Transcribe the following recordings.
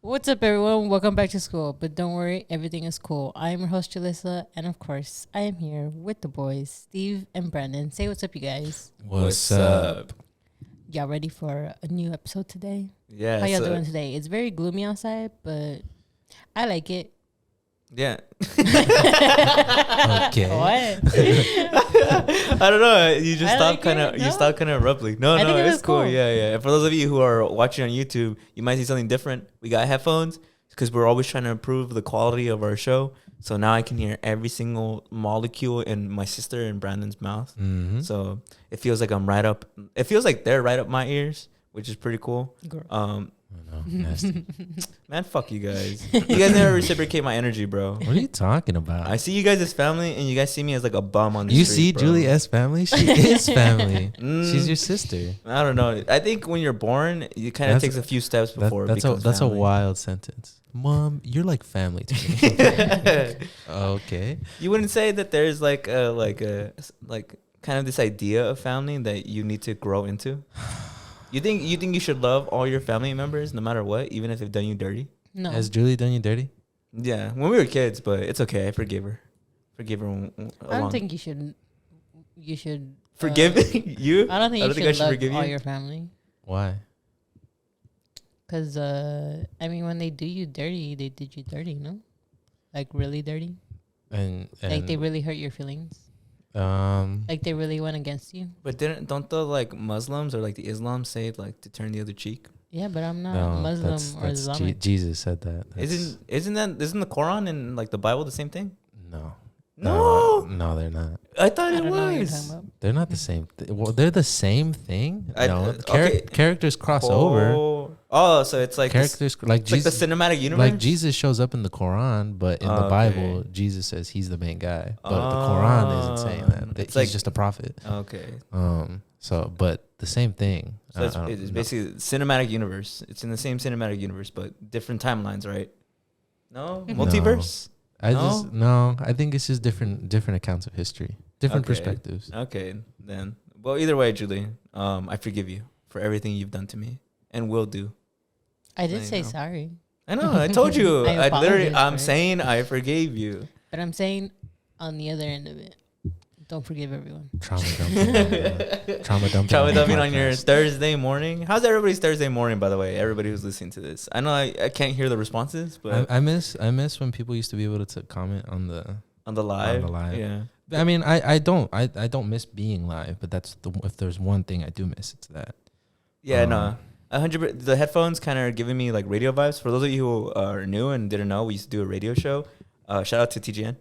What's up, everyone? Welcome back to school. But don't worry, everything is cool. I'm your host, Jalissa, and of course, I am here with the boys, Steve and Brandon. Say what's up, you guys. What's up? Y'all ready for a new episode today? Yeah. How y'all doing today? It's very gloomy outside, but I like it. Yeah. Okay. What? I don't know. You just I stopped like kind of. it. You No. stopped kind of abruptly. No, I think it it's was cool. cool. Yeah. And for those of you who are watching on YouTube, you might see something different. We got headphones because we're always trying to improve the quality of our show. So now I can hear every single molecule in my sister and Brandon's mouth. Mm-hmm. So it feels like I'm right up. It feels like they're right up my ears, which is pretty cool. Girl. Nasty. Man, fuck you guys. You guys never reciprocate my energy, bro. What are you talking about? I see you guys as family, and you guys see me as like a bum on the You street. see bro. Julie as family? She is family. Mm. She's your sister. I don't know. I think when you're born, it kind of takes a few steps before it becomes That's a family. wild sentence. Mom, you're like family to me. Okay. You wouldn't say that there's like kind of this idea of family that you need to grow into? You think you should love all your family members no matter what, even if they've done you dirty? No. Has Julie done you dirty? Yeah, when we were kids, but it's okay. I forgave her. I don't think you should. You should forgive you. I don't think I you don't think I should should love forgive all you. your family. Why? Because, I mean, when they do you dirty, they did you dirty, no? Like, really dirty? And Like, they really hurt your feelings? um Like, they really went against you? But don't the like Muslims or like the Islam say like to turn the other cheek? Yeah, but I'm not no, Muslim that's or Islamic. Jesus said that. Isn't the Quran and like the Bible the same thing? No. No, They're not. I thought I it don't know what you're was. talking about. They're not the same. Well, they're the same thing. No, okay. characters cross over. Oh, so it's like Characters like it's like Jesus. the cinematic universe. Like Jesus shows up in the Quran, but in the Okay. Bible, Jesus says he's the main guy. But the Quran isn't saying that. It's He's like- just a prophet. Okay, So, but the same thing. so it's basically cinematic universe. It's in the same cinematic universe, but different timelines, right? No multiverse. I think it's just different accounts of history, different Okay. perspectives. Okay, then. Well, either way, Julie, I forgive you for everything you've done to me and will do. I did I say know. sorry. I know. I told you. I apologize I'm for it. saying I forgave you. But I'm saying on the other end of it, don't forgive everyone. Trauma dumping. Trauma dumping. Trauma the dumping on your podcast. Thursday morning. How's everybody's Thursday morning, by the way? Everybody who's listening to this. I know I can't hear the responses, but I miss when people used to be able to comment on the. on the live. Yeah. Yeah. I mean, I don't miss being live, but that's if there's one thing I do miss, it's that. Yeah, no. 100%. The headphones kind of are giving me like radio vibes. For those of you who are new and didn't know, we used to do a radio show. Shout out to TGN.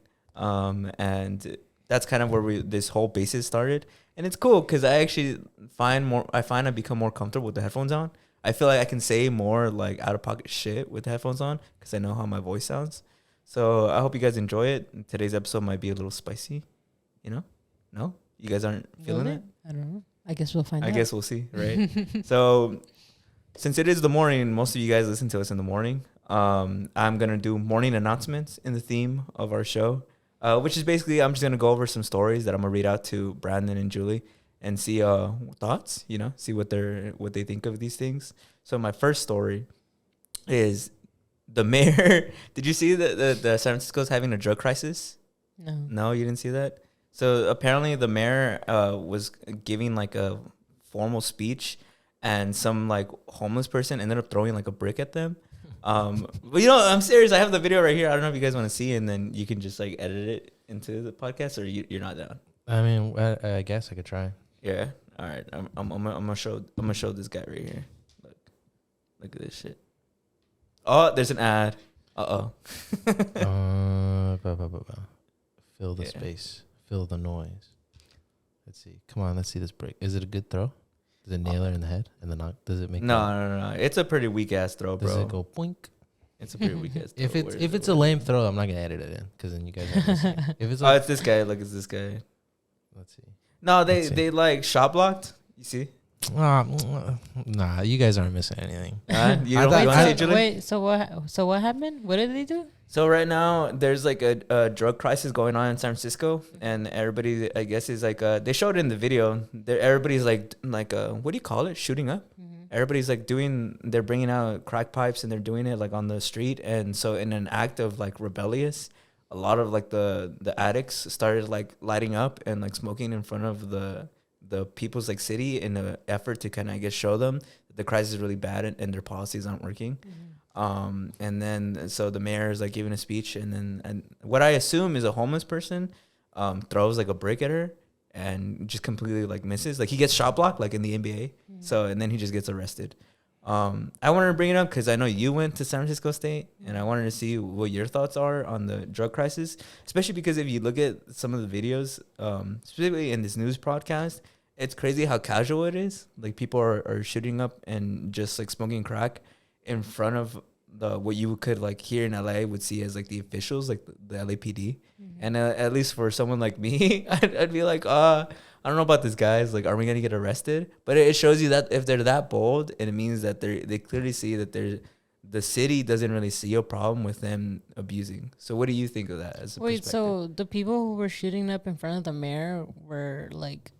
And that's kind of where this whole basis started. And it's cool because I actually find I become more comfortable with the headphones on. I feel like I can say more like out of pocket shit with the headphones on because I know how my voice sounds. So I hope you guys enjoy it. Today's episode might be a little spicy. You know? No? You guys aren't feeling Will it? I don't know. I guess we'll find out. I guess we'll see, right? So since it is the morning, most of you guys listen to us in the morning. I'm going to do morning announcements in the theme of our show, which is basically I'm just going to go over some stories that I'm going to read out to Brandon and Julie and see thoughts, see what they think of these things. So my first story is the mayor. Did you see that the San Francisco's having a drug crisis? No. No, you didn't see that? So apparently the mayor was giving like a formal speech and some like homeless person ended up throwing like a brick at them. But I'm serious. I have the video right here. I don't know if you guys want to see, and then you can just like edit it into the podcast, or you're not down. I mean, I guess I could try. Yeah. All right. I'm gonna show this guy right here. Look at this shit. Oh, there's an ad. Fill the space. Fill the noise. Let's see. Come on, let's see this break. Is it a good throw? Does it nail her in the head and then knock? Does it make? No. It's a pretty weak ass throw, bro. Does it go boink? It's a pretty weak ass throw. If it's a lame throw, I'm not gonna edit it in because then you guys. Have to see. If it's It's this guy. Look, it's this guy. let's see. No, Let's see. they like shot blocked. You see? Nah, you guys aren't missing anything. You I don't thought- you want to I- see Julie? Wait, so what happened? What did they do? So right now there's like a drug crisis going on in San Francisco, and everybody I guess is like they showed it in the video. Everybody's like what do you call it? Shooting up? everybody's like they're bringing out crack pipes and they're doing it like on the street. And so in an act of like rebellious, a lot of like the addicts started like lighting up and like smoking in front of the people's like city in an effort to kind of, I guess, show them that the crisis is really bad and their policies aren't working. And then so the mayor is like giving a speech, and what I assume is a homeless person throws like a brick at her and just completely like misses. Like he gets shot blocked like in the NBA. So and then he just gets arrested. I wanted to bring it up because I know you went to San Francisco State, and I wanted to see what your thoughts are on the drug crisis, especially because if you look at some of the videos, specifically in this news broadcast, it's crazy how casual it is. Like people are shooting up and just like smoking crack in front of what you could like here in LA would see as like the officials, like the LAPD. And at least for someone like me, I'd be like, I don't know about this, guys. Like, are we gonna get arrested? But it shows you that if they're that bold, and it means that they clearly see that the city doesn't really see a problem with them abusing. So what do you think of that as a perspective? So the people who were shooting up in front of the mayor were like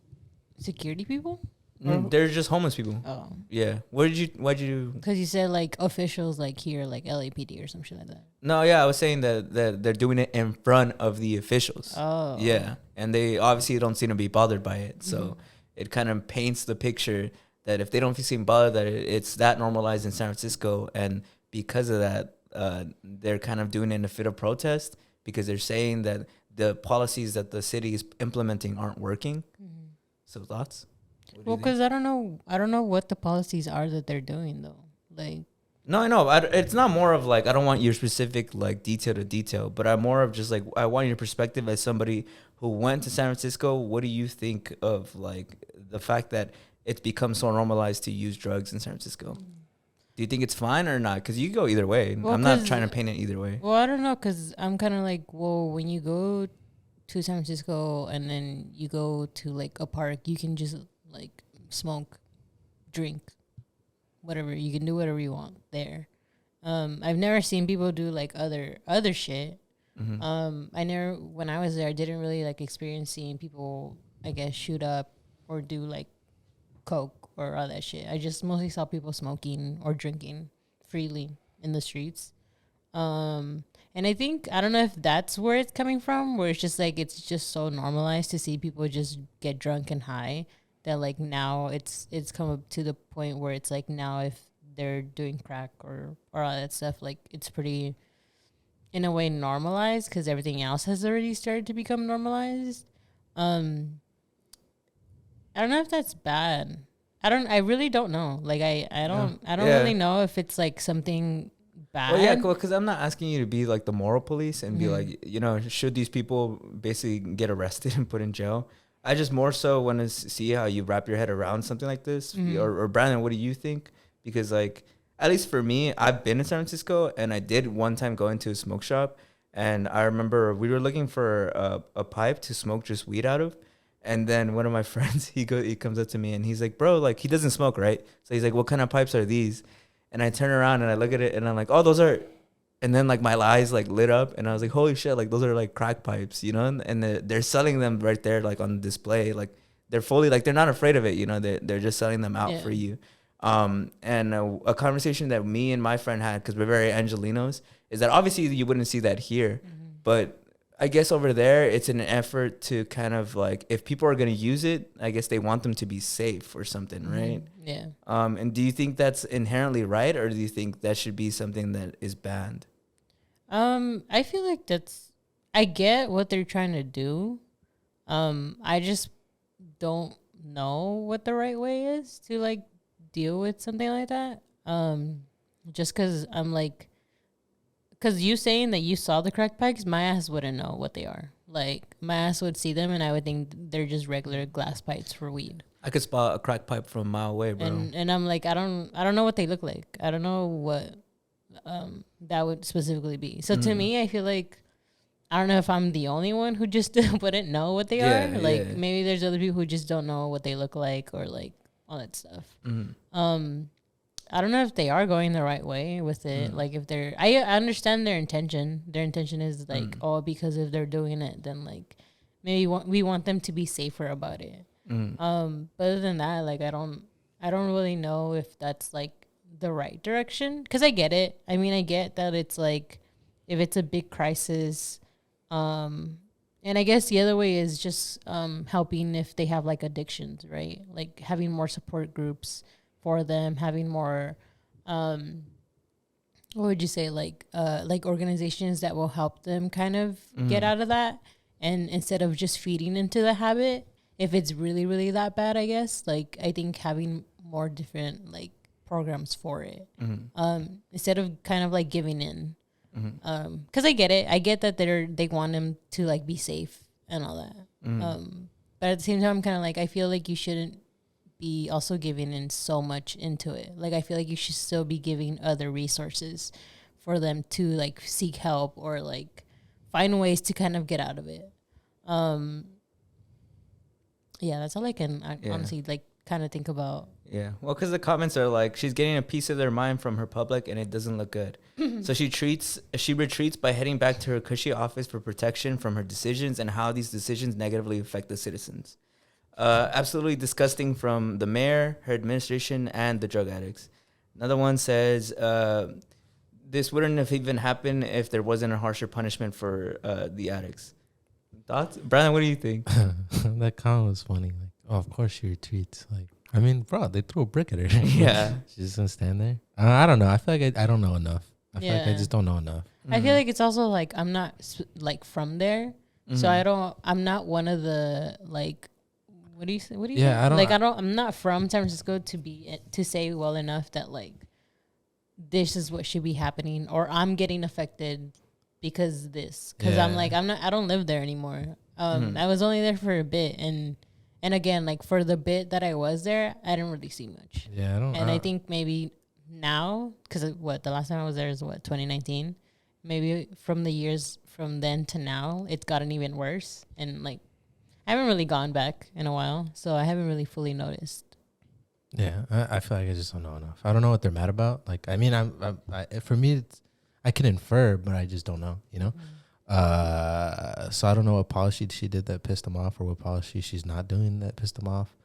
security people? They're just homeless people. Oh. Yeah. Why'd you? Because you said like officials like here, like LAPD or some shit like that. No, yeah, I was saying that they're doing it in front of the officials. Oh. Yeah. And they obviously don't seem to be bothered by it. So it kind of paints the picture that if they don't seem bothered, that it's that normalized in San Francisco. And because of that, they're kind of doing it in a fit of protest because they're saying that the policies that the city is implementing aren't working. So thoughts? Well, because I don't know what the policies are that they're doing though. Like, no, I know. It's not more of like I don't want your specific like detail to detail, but I'm more of just like I want your perspective as somebody who went to San Francisco. What do you think of like the fact that it's become so normalized to use drugs in San Francisco? Do you think it's fine or not? Because you go either way. Well, I'm not trying to paint it either way. Well, I don't know, because I'm kind of like, well, when you go to San Francisco and then you go to like a park, you can just like smoke, drink, whatever. You can do whatever you want there. I've never seen people do like other shit. I never, when I was there, I didn't really like experience seeing people, I guess, shoot up or do like coke or all that shit. I just mostly saw people smoking or drinking freely in the streets. And I think, I don't know if that's where it's coming from, where it's just like, it's just so normalized to see people just get drunk and high that like now it's come up to the point where it's like now if they're doing crack or all that stuff, like it's pretty in a way normalized because everything else has already started to become normalized. I don't know if that's bad. I really don't know. Like I don't really know if it's like something bad. Well, yeah, cool. Because I'm not asking you to be like the moral police and be like, should these people basically get arrested and put in jail? I just more so want to see how you wrap your head around something like this. Or Brandon, what do you think? Because like, at least for me, I've been in San Francisco and I did one time go into a smoke shop. And I remember we were looking for a pipe to smoke just weed out of. And then one of my friends, he comes up to me and he's like, bro, like he doesn't smoke, right? So he's like, what kind of pipes are these? And I turn around and I look at it and I'm like, oh, those are. And then like my eyes like lit up and I was like, holy shit, like those are like crack pipes, and they're selling them right there like on display. Like they're fully like they're not afraid of it, they're just selling them out for you. And a conversation that me and my friend had, because we're very Angelinos, is that obviously you wouldn't see that here, but I guess over there it's an effort to kind of like if people are gonna use it, I guess they want them to be safe or something, right? Yeah. And do you think that's inherently right, or do you think that should be something that is banned? I feel like I get what they're trying to do. I just don't know what the right way is to like deal with something like that. Just because I'm like, because you saying that you saw the crack pipes, my ass wouldn't know what they are. Like my ass would see them and I would think they're just regular glass pipes for weed. I could spot a crack pipe from a mile away, bro. And I'm like, I don't know what they look like. I don't know what that would specifically be. So to me, I feel like I don't know if I'm the only one who just wouldn't know what they are. Like maybe there's other people who just don't know what they look like or like all that stuff. I don't know if they are going the right way with it. Like if I understand their intention. Their intention is like, oh, because if they're doing it, then like maybe we want them to be safer about it. But other than that, like I don't I don't really know if that's like the right direction, because I get it. I mean, I get that it's like if it's a big crisis, and I guess the other way is just helping if they have like addictions, right? Like having more support groups for them, having more what would you say, like organizations that will help them kind of get out of that, and instead of just feeding into the habit, if it's really really that bad, I guess, like I think having more different like programs for it, instead of kind of like giving in, because I get that they want them to like be safe and all that, but at the same time, I'm kind of like, I feel like you shouldn't be also giving in so much into it. Like I feel like you should still be giving other resources for them to like seek help or like find ways to kind of get out of it. Yeah, that's all I can honestly like kind of think about. Yeah, well, because the comments are like, she's getting a piece of their mind from her public, and it doesn't look good. So she retreats by heading back to her cushy office for protection from her decisions and how these decisions negatively affect the citizens. Absolutely disgusting from the mayor, her administration, and the drug addicts. Another one says, this wouldn't have even happened if there wasn't a harsher punishment for the addicts. Thoughts? Brandon, what do you think? That comment was funny. Like, oh, of course she retreats. Like, I mean, bro, they threw a brick at her. Yeah. She's just gonna stand there. I don't know. I feel like I don't know enough. I feel like I just don't know enough. I feel like it's also like I'm not like from there, so I'm not one of the like. What do you say? Yeah, say? I'm not from San Francisco to say well enough that like this is what should be happening, or I'm getting affected because this. Because I don't live there anymore. I was only there for a bit, and again, like for the bit that I was there, I didn't really see much. Yeah, I don't. And I think maybe now, because the last time I was there is 2019. Maybe from the years from then to now, it's gotten even worse, and like. I haven't really gone back in a while, so I haven't really fully noticed. Yeah, I feel like I just don't know enough. I don't know what they're mad about. Like, I mean, for me, I can infer, but I just don't know, you know? So I don't know what policy she did that pissed them off or what policy she's not doing that pissed them off.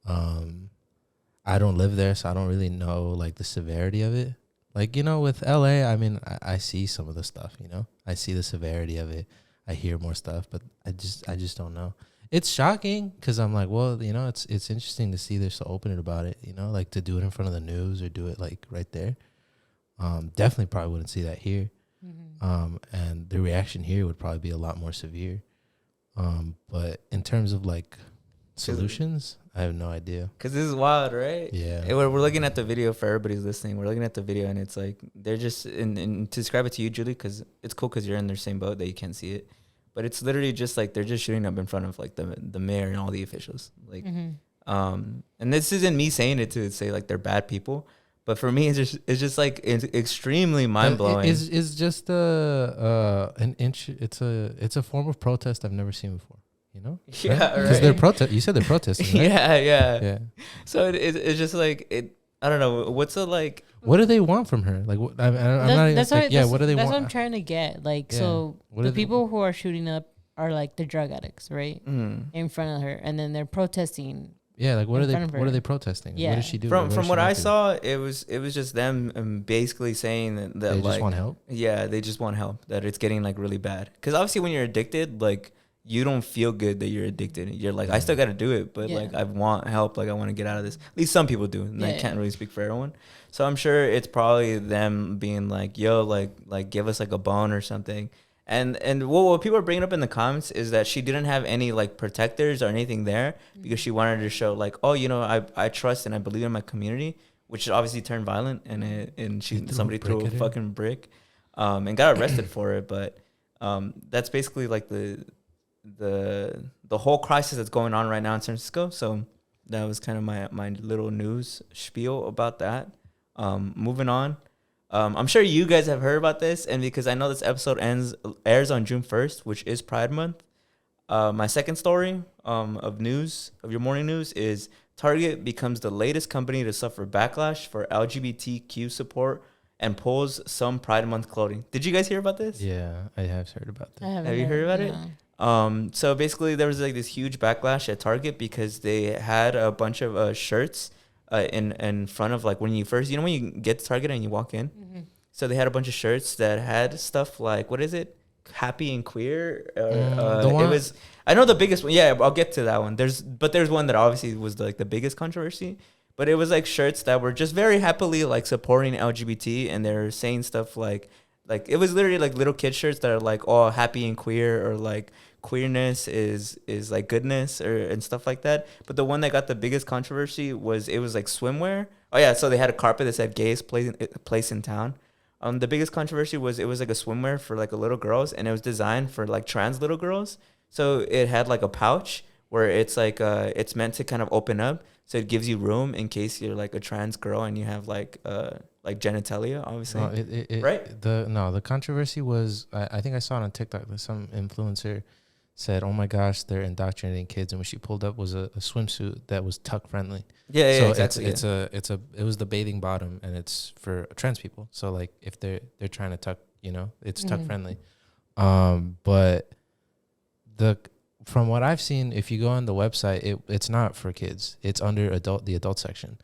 I don't live there, so I don't really know, like, the severity of it. Like, you know, with LA, I mean, I see some of the stuff, you know? I see the severity of it. I hear more stuff, but I just don't know. It's shocking because I'm like, well, you know, it's interesting to see they're so open about it, you know, like to do it in front of the news or do it like right there. Definitely probably wouldn't see that here. And the reaction here would probably be a lot more severe. But in terms of like solutions, I have no idea. Because this is wild, right? Yeah. We're looking at the video for everybody who's listening. We're looking at the video, and it's like they're just, and to describe it to you, Julie, because it's cool because you're in their same boat that you can't see it. But it's literally just like they're just shooting up in front of like the mayor and all the officials. Like, and this isn't me saying it to say like they're bad people, but for me it's just like it's extremely mind blowing. It's just an inch. It's a form of protest I've never seen before. You know? Yeah, because they're protest. You said they're protesting. Right? Yeah. So it's just like it. I don't know. What's the like? What do they want from her? Like, I'm not even like, yeah. What do they want? That's what I'm trying to get. Like, so the people who are shooting up are like the drug addicts, right? In front of her, and then they're protesting. Yeah, like what are they protesting? Yeah. What does she do? From what I saw, it was just them basically saying that they like, just want help. Yeah, they just want help. That it's getting like really bad. Because obviously, when you're addicted, like. You don't feel good that you're addicted. You're like, I still got to do it, but like, I want help. Like, I want to get out of this. At least some people do. And I can't really speak for everyone. So I'm sure it's probably them being like, yo, like give us like a bone or something. And what people are bringing up in the comments is that she didn't have any like protectors or anything there because she wanted to show like, oh, you know, I trust and I believe in my community, which obviously turned violent. And somebody threw a fucking brick and got arrested for it. But that's basically like the whole crisis that's going on right now in San Francisco. So that was kind of my little news spiel about that. Moving on. I'm sure you guys have heard about this, and because I know this episode airs on June 1st, which is Pride Month. My second story of your morning news is Target becomes the latest company to suffer backlash for LGBTQ support and pulls some Pride Month clothing. Did you guys hear about this? Yeah, I have heard about that. Have you heard about it? So basically there was like this huge backlash at Target because they had a bunch of shirts in front of like when you first, when you get to Target and you walk in. Mm-hmm. So they had a bunch of shirts that had stuff like, what is it? Happy and queer. It was, I know the biggest one. Yeah, I'll get to that one. There's one that obviously was like the biggest controversy. But it was like shirts that were just very happily like supporting LGBT, and they're saying stuff like it was literally like little kid shirts that are like, oh, happy and queer, or like queerness is like goodness, or and stuff like that. But the one that got the biggest controversy was, it was like swimwear. Oh yeah, so they had a carpet that said gayest place in town. The biggest controversy was, it was like a swimwear for like a little girls, and it was designed for like trans little girls. So it had like a pouch where it's like it's meant to kind of open up, so it gives you room in case you're like a trans girl and you have like genitalia, obviously. No, right? The controversy was, I think I saw it on TikTok that some influencer said, "Oh my gosh, they're indoctrinating kids," and when she pulled up was a swimsuit that was tuck friendly. Yeah, so exactly. It was the bathing bottom, and it's for trans people. So like if they're trying to tuck, it's tuck friendly. But from what I've seen, if you go on the website, it's not for kids. It's under the adult section.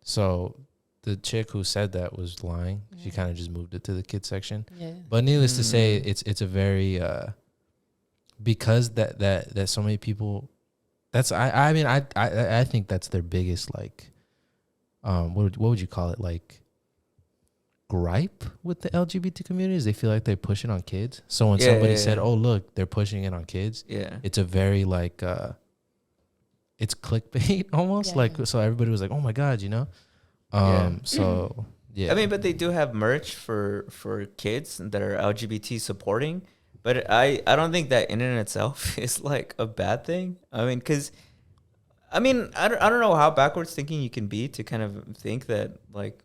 So the chick who said that was lying. Yeah. She kind of just moved it to the kids section. Yeah. But needless to say, it's a very because that so many people. That's I think that's their biggest like what would you call it, like gripe with the LGBT communities. They feel like they push it on kids. So when somebody said, "Oh look, they're pushing it on kids," it's a very like it's clickbait almost. Like so everybody was like, "Oh my god," So yeah, I mean, but they do have merch for kids that are LGBT supporting. But I don't think that in and itself is like a bad thing. I mean, because I don't know how backwards thinking you can be to kind of think that like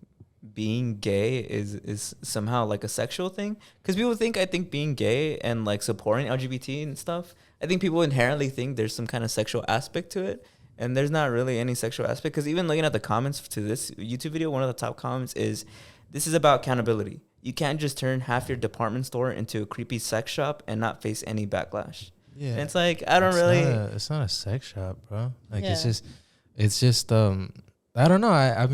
being gay is somehow like a sexual thing. Because people I think being gay and like supporting LGBT and stuff, I think people inherently think there's some kind of sexual aspect to it. And there's not really any sexual aspect. Because even looking at the comments to this YouTube video, one of the top comments is, "This is about accountability. You can't just turn half your department store into a creepy sex shop and not face any backlash." Yeah, and it's like it's not a sex shop, bro. Like it's just I don't know. I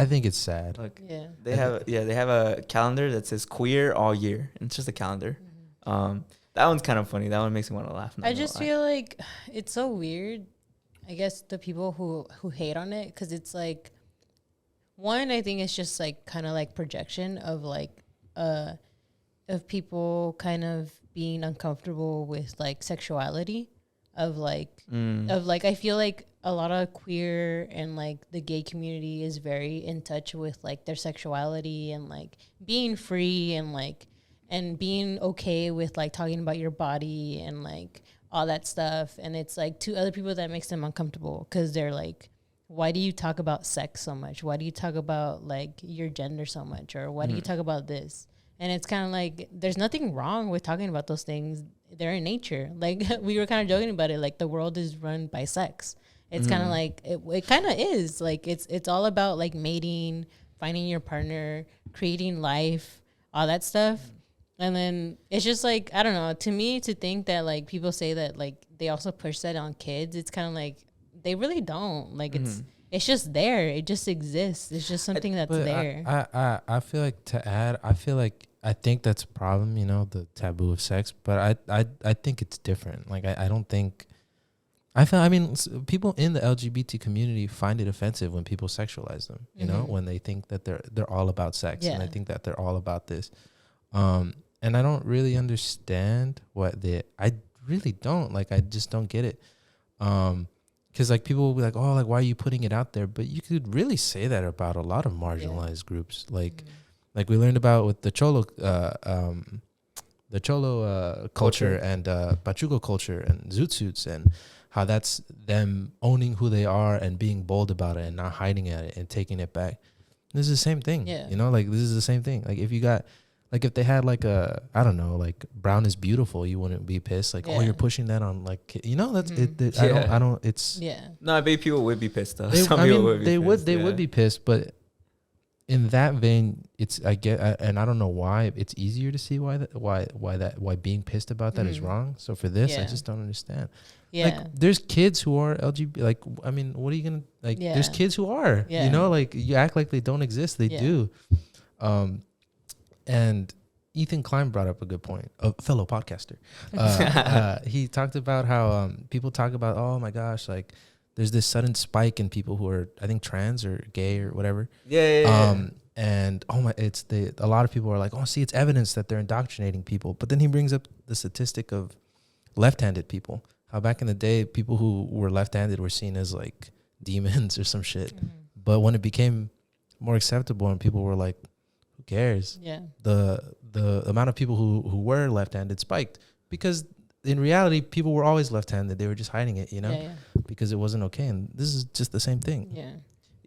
think it's sad. Like they have a calendar that says queer all year, and it's just a calendar. Mm-hmm. That one's kind of funny. That one makes me want to laugh. I just feel like it's so weird. I guess the people who hate on it, because it's like, one, I think it's just like kind of like projection of like of people kind of being uncomfortable with like sexuality of like I feel like a lot of queer and like the gay community is very in touch with like their sexuality and like being free and like and being okay with like talking about your body and like all that stuff. And it's like to other people that makes them uncomfortable, because they're like, why do you talk about sex so much? Why do you talk about like your gender so much? Or why do you talk about this? And it's kind of like, there's nothing wrong with talking about those things. They're in nature. Like we were kind of joking about it. Like the world is run by sex. It's kind of like, it kind of is like, it's all about like mating, finding your partner, creating life, all that stuff. And then it's just like, I don't know, to me, to think that like people say that like they also push that on kids, it's kind of like, they really don't. Like it's just there. It just exists. It's just something that's there. I feel like to add, I think that's a problem, the taboo of sex, but I think it's different. Like I don't think, people in the LGBT community find it offensive when people sexualize them, you know, when they think that they're all about sex and they think that they're all about this. And I don't really understand I really don't. Like, I just don't get it. Because, like, people will be like, oh, like, why are you putting it out there? But you could really say that about a lot of marginalized groups. Like we learned about with the Cholo culture and Pachuco culture and Zoot Suits, and how that's them owning who they are and being bold about it and not hiding at it and taking it back. This is the same thing. Yeah. Like, this is the same thing. Like, if they had like I don't know, like brown is beautiful, you wouldn't be pissed. Like, oh, you're pushing that on like, that's it. I don't. It's no, I bet people would be pissed though. They would be pissed, but in that vein, it's and I don't know why it's easier to see why being pissed about that is wrong. So for this, I just don't understand. Yeah. Like, there's kids who are LGBT. Like, I mean, what are you gonna like? Yeah. There's kids who are. Yeah. You know, like you act like they don't exist. They do. And Ethan Klein brought up a good point. A fellow podcaster. He talked about how people talk about, oh my gosh, like there's this sudden spike in people who are, I think, trans or gay or whatever. Yeah. And a lot of people are like, oh, see, it's evidence that they're indoctrinating people. But then he brings up the statistic of left-handed people. How back in the day, people who were left-handed were seen as like demons or some shit. But when it became more acceptable and people were like, who cares? Yeah. The amount of people who were left-handed spiked, because in reality, people were always left-handed. They were just hiding it, you know, because it wasn't okay. And this is just the same thing. Yeah.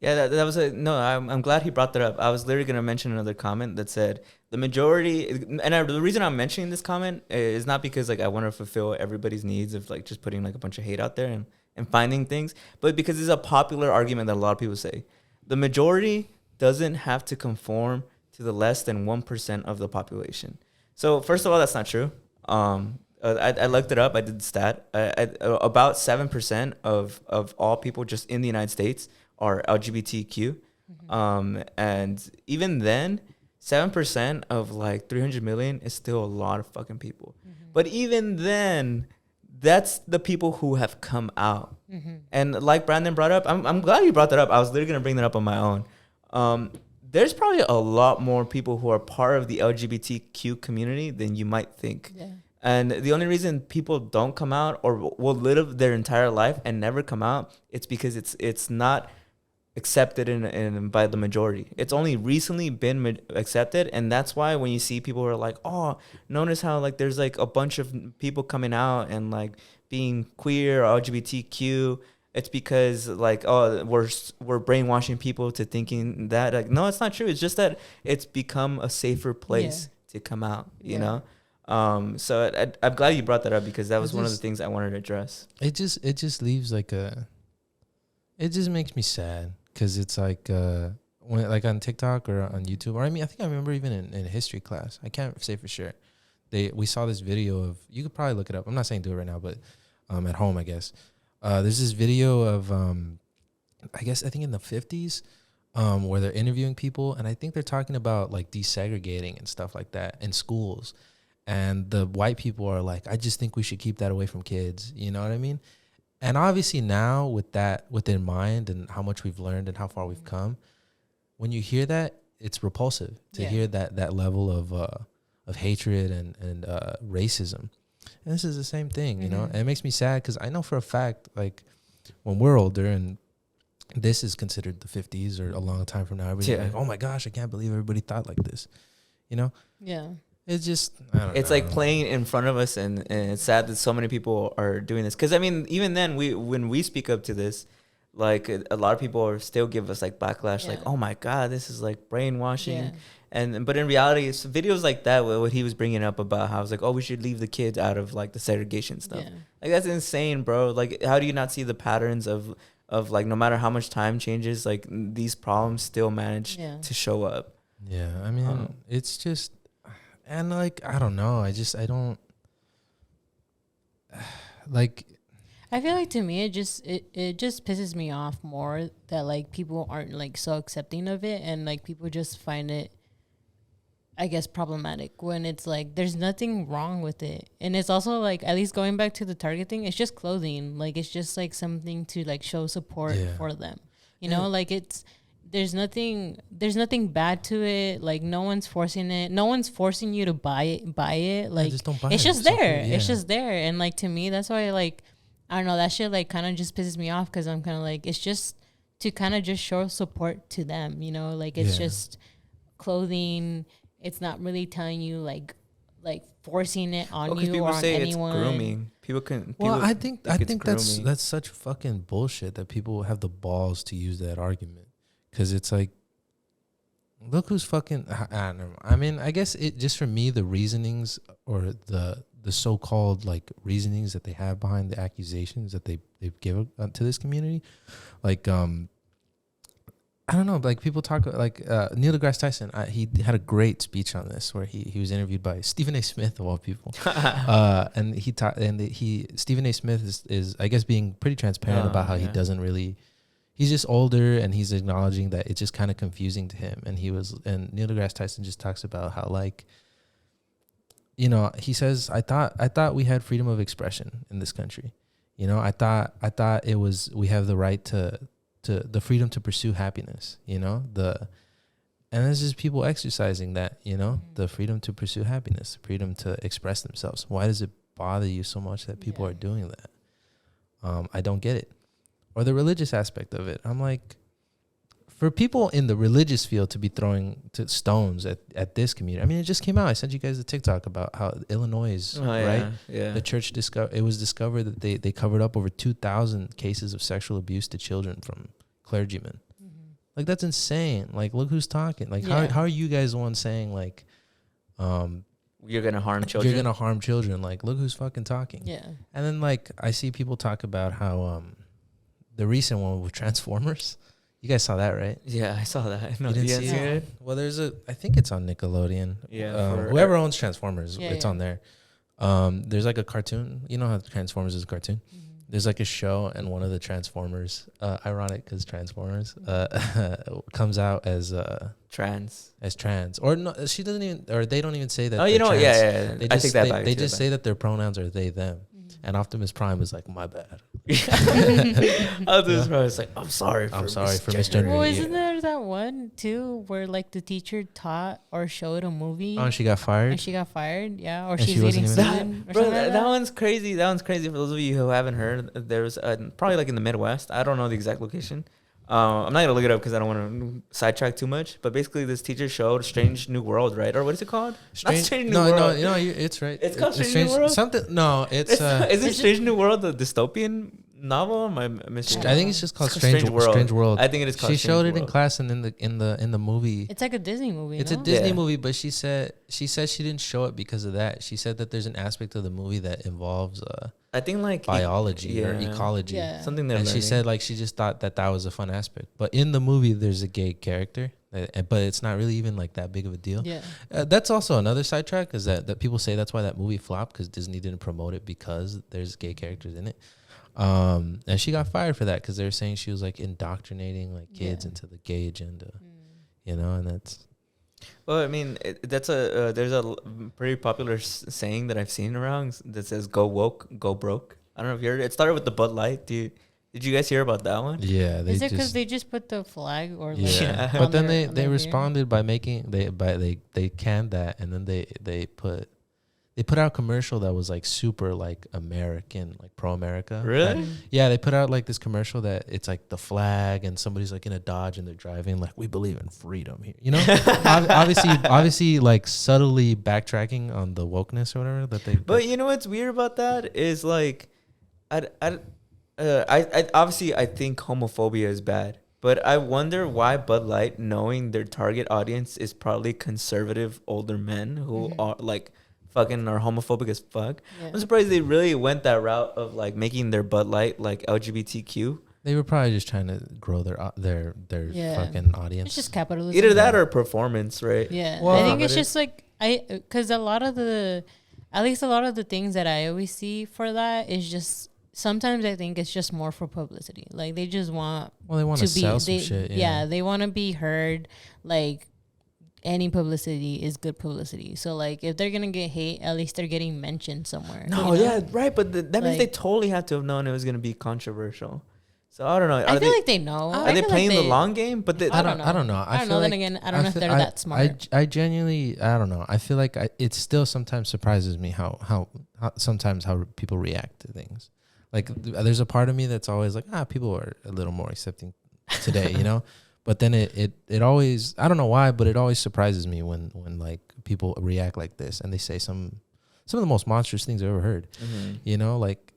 Yeah, that was I'm glad he brought that up. I was literally going to mention another comment that said the majority, the reason I'm mentioning this comment is not because like I want to fulfill everybody's needs of like just putting like a bunch of hate out there and finding things, but because it's a popular argument that a lot of people say. The majority doesn't have to conform to the less than 1% of the population. So first of all, that's not true. I looked it up. I did the stat. About 7% of all people just in the United States are LGBTQ. And even then, 7% of like 300 million is still a lot of fucking people. But even then, that's the people who have come out. And like Brandon brought up, I'm glad you brought that up. I was literally going to bring that up on my own. There's probably a lot more people who are part of the LGBTQ community than you might think. Yeah. And the only reason people don't come out or will live their entire life and never come out, it's because it's not accepted in by the majority. It's only recently been accepted, and that's why when you see people who are like, oh, notice how like there's like a bunch of people coming out and like being queer or LGBTQ, it's because like, oh, we're brainwashing people to thinking that, like, no, it's not true. It's just that it's become a safer place to come out, you know. So I'm glad you brought that up, because that was one of the things I wanted to address. It just leaves like it just makes me sad. Because it's like when like on TikTok or on YouTube, or I mean, I think I remember even in history class. I can't say for sure. We saw this video of, you could probably look it up. I'm not saying do it right now, but at home, I guess. There's this video of I think in the 50s, where they're interviewing people, and I think they're talking about like desegregating and stuff like that in schools. And the white people are like, I just think we should keep that away from kids. You know what I mean? And obviously now with that in mind and how much we've learned and how far we've come, when you hear that, it's repulsive to hear that level of hatred and racism. And this is the same thing, you know, and it makes me sad because I know for a fact, like when we're older and this is considered the 50s or a long time from now, everybody's like, oh my gosh, I can't believe everybody thought like this, you know? Yeah. It's just, I don't know. It's like playing in front of us, and it's sad that so many people are doing this. Because, I mean, even then, when we speak up to this, like, a lot of people still give us, like, backlash, like, oh, my God, this is, like, brainwashing. But in reality, it's videos like that, what he was bringing up about how, I was like, oh, we should leave the kids out of, like, the segregation stuff. Like, that's insane, bro. Like, how do you not see the patterns of like, no matter how much time changes, like, these problems still manage to show up? Yeah, I mean, it's just... And like, I don't know. I don't like. I feel like to me, it just pisses me off more that like people aren't like so accepting of it, and like people just find it, I guess, problematic when it's like there's nothing wrong with it. And it's also like, at least going back to the Target thing, it's just clothing. Like it's just like something to like show support for them. You know, like there's nothing bad to it. Like no one's forcing it. No one's forcing you to buy it. Like just don't buy it's it. just there. It's just there. And like to me, that's why like I don't know, that shit like kind of just pisses me off, because I'm kind of like, it's just to kind of just show support to them, you know, like it's just clothing. It's not really telling you like forcing it on you or on anyone. It's grooming. I think that's such fucking bullshit that people have the balls to use that argument. Because it's like, look who's fucking... I mean, I guess it just for me, the reasonings or the so-called like reasonings that they have behind the accusations that they give to this community, like I don't know, like people talk like Neil deGrasse Tyson. He had a great speech on this where he was interviewed by Stephen A. Smith of all people, and he taught Stephen A. Smith is I guess being pretty transparent about how he doesn't really. He's just older, and he's acknowledging that it's just kind of confusing to him. And Neil deGrasse Tyson just talks about how, like, you know, he says, I thought we had freedom of expression in this country. You know, I thought we have the right to the freedom to pursue happiness. You know, and it's just people exercising that. You know, the freedom to pursue happiness, the freedom to express themselves. Why does it bother you so much that people are doing that? I don't get it. Or the religious aspect of it. I'm like, for people in the religious field to be throwing stones at this community. I mean, it just came out. I sent you guys a TikTok about how Illinois, right? Yeah. The church it was discovered that they covered up over 2,000 cases of sexual abuse to children from clergymen. Mm-hmm. Like, that's insane. Like, look who's talking. Like, how are you guys the one saying, like, you're gonna harm children? You're gonna harm children. Like, look who's fucking talking. Yeah. And then, like, I see people talk about how the recent one with Transformers. You guys saw that, right? Yeah, I saw that. No, you didn't see it? Well, I think it's on Nickelodeon. Yeah. Whoever owns Transformers, it's on there. There's like a cartoon. You know how Transformers is a cartoon? Mm-hmm. There's like a show, and one of the Transformers, ironic because Transformers, comes out as trans. As trans. Or no, she doesn't even, or they don't even say that. Oh, you know what? Yeah. I take that back. They just say that their pronouns are they, them. And Optimus Prime is like, my bad. Optimus Prime is like, I'm sorry for misgendering. Well, isn't there that one too where like the teacher taught or showed a movie? Oh, and she got fired. Yeah, or she's eating semen. Bro, that one's crazy. That one's crazy. For those of you who haven't heard, there's probably like in the Midwest. I don't know the exact location. I'm not gonna look it up because I don't want to sidetrack too much. But basically, this teacher showed Strange New World, right? Or what is it called? Strange New World. No, it's right. It's called Strange New World. Something. No, it's. Isn't Strange New World the dystopian novel? I think it's just called Strange World. I think it is called. She showed it in class and in the movie. It's like a Disney movie. It's a Disney movie, but she said she didn't show it because of that. She said that there's an aspect of the movie that involves I think like biology or ecology, something that. And she said like she just thought that was a fun aspect. But in the movie, there's a gay character, but it's not really even like that big of a deal. Yeah, that's also another sidetrack is that people say that's why that movie flopped because Disney didn't promote it because there's gay characters in it. And she got fired for that because they were saying she was like indoctrinating like kids into the gay agenda, you know, and that's. Well, I mean, there's a pretty popular saying that I've seen around that says "Go woke, go broke." I don't know if you heard it. It started with the Bud Light. Did you guys hear about that one? Yeah, is it because they just put the flag or like but then they responded by making they canned that and then they put out a commercial that was like super like American, like pro-America. Really? Yeah, they put out like this commercial that it's like the flag and somebody's like in a Dodge and they're driving like we believe in freedom here. You know, obviously like subtly backtracking on the wokeness or whatever that they. But you know what's weird about that is like, I obviously I think homophobia is bad. But I wonder why Bud Light, knowing their target audience is probably conservative older men who are like. Fucking are homophobic as fuck. Yeah. I'm surprised they really went that route of like making their Bud Light like LGBTQ. They were probably just trying to grow their fucking audience. It's just capitalism. Either that or performance, right? Yeah, well, I think it's just like because at least a lot of the things that I always see for that is just sometimes I think it's just more for publicity. Like they just want they want to sell some shit. Yeah, they want to be heard. Like. Any publicity is good publicity. So, like, if they're going to get hate, at least they're getting mentioned somewhere. No, you know? Yeah, right. But that means they totally have to have known it was going to be controversial. So, I don't know. I feel like they know. Are they playing the long game? But I don't know. I don't know. Then again, I don't know if they're that smart. I genuinely, I don't know. I feel like it still sometimes surprises me how sometimes how people react to things. Like, there's a part of me that's always like, people are a little more accepting today, you know? But then it always, I don't know why, but it always surprises me when like people react like this and they say some of the most monstrous things I've ever heard. Mm-hmm. You know, like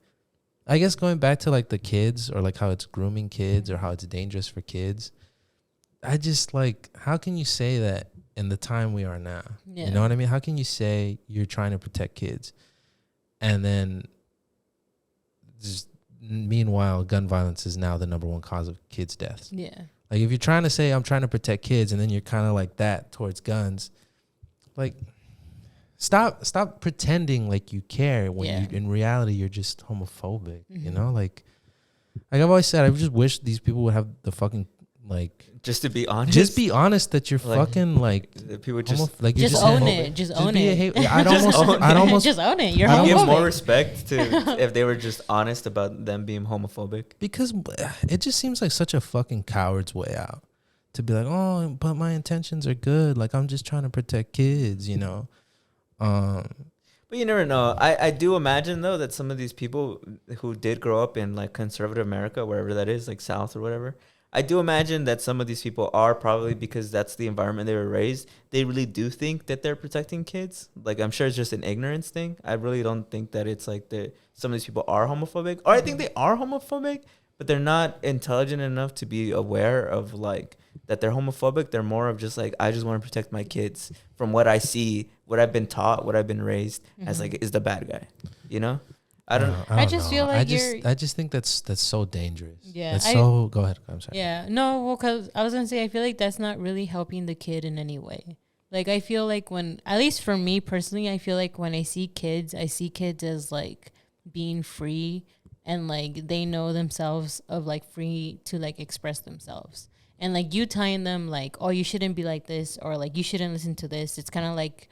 I guess going back to like the kids or like how it's grooming kids or how it's dangerous for kids. I just like, how can you say that in the time we are now? Yeah. You know what I mean? How can you say you're trying to protect kids and then just meanwhile gun violence is now the number one cause of kids' deaths? Yeah. Like if you're trying to say I'm trying to protect kids and then you're kind of like that towards guns, like stop pretending like you care when you in reality you're just homophobic. You know, like I've always said, I just wish these people would have the fucking like. Just to be honest. Just be honest that you're like, fucking like. People just like just own it. Just own it. I'd almost just own it. You're homophobic. homophobic. Give more respect to if they were just honest about them being homophobic. Because it just seems like such a fucking coward's way out to be like, oh, but my intentions are good. Like I'm just trying to protect kids, you know. But you never know. I do imagine though that some of these people who did grow up in like conservative America, wherever that is, like South or whatever, I do imagine that some of these people are probably, because that's the environment they were raised, they really do think that they're protecting kids. Like I'm sure it's just an ignorance thing. I really don't think that it's like some of these people are homophobic, or I think they are homophobic, but they're not intelligent enough to be aware of like that they're homophobic. They're more of just like, I just want to protect my kids from what I see, what I've been taught, what I've been raised as like is the bad guy, you know? I don't just feel like I just think that's so dangerous. Yeah. That's so. Go ahead. I'm sorry. Yeah. No. Well, because I was gonna say, I feel like that's not really helping the kid in any way. Like I feel like when, at least for me personally, I feel like when I see kids as like being free and like they know themselves of like free to like express themselves. And like you tying them like, oh, you shouldn't be like this, or like you shouldn't listen to this. It's kind of like,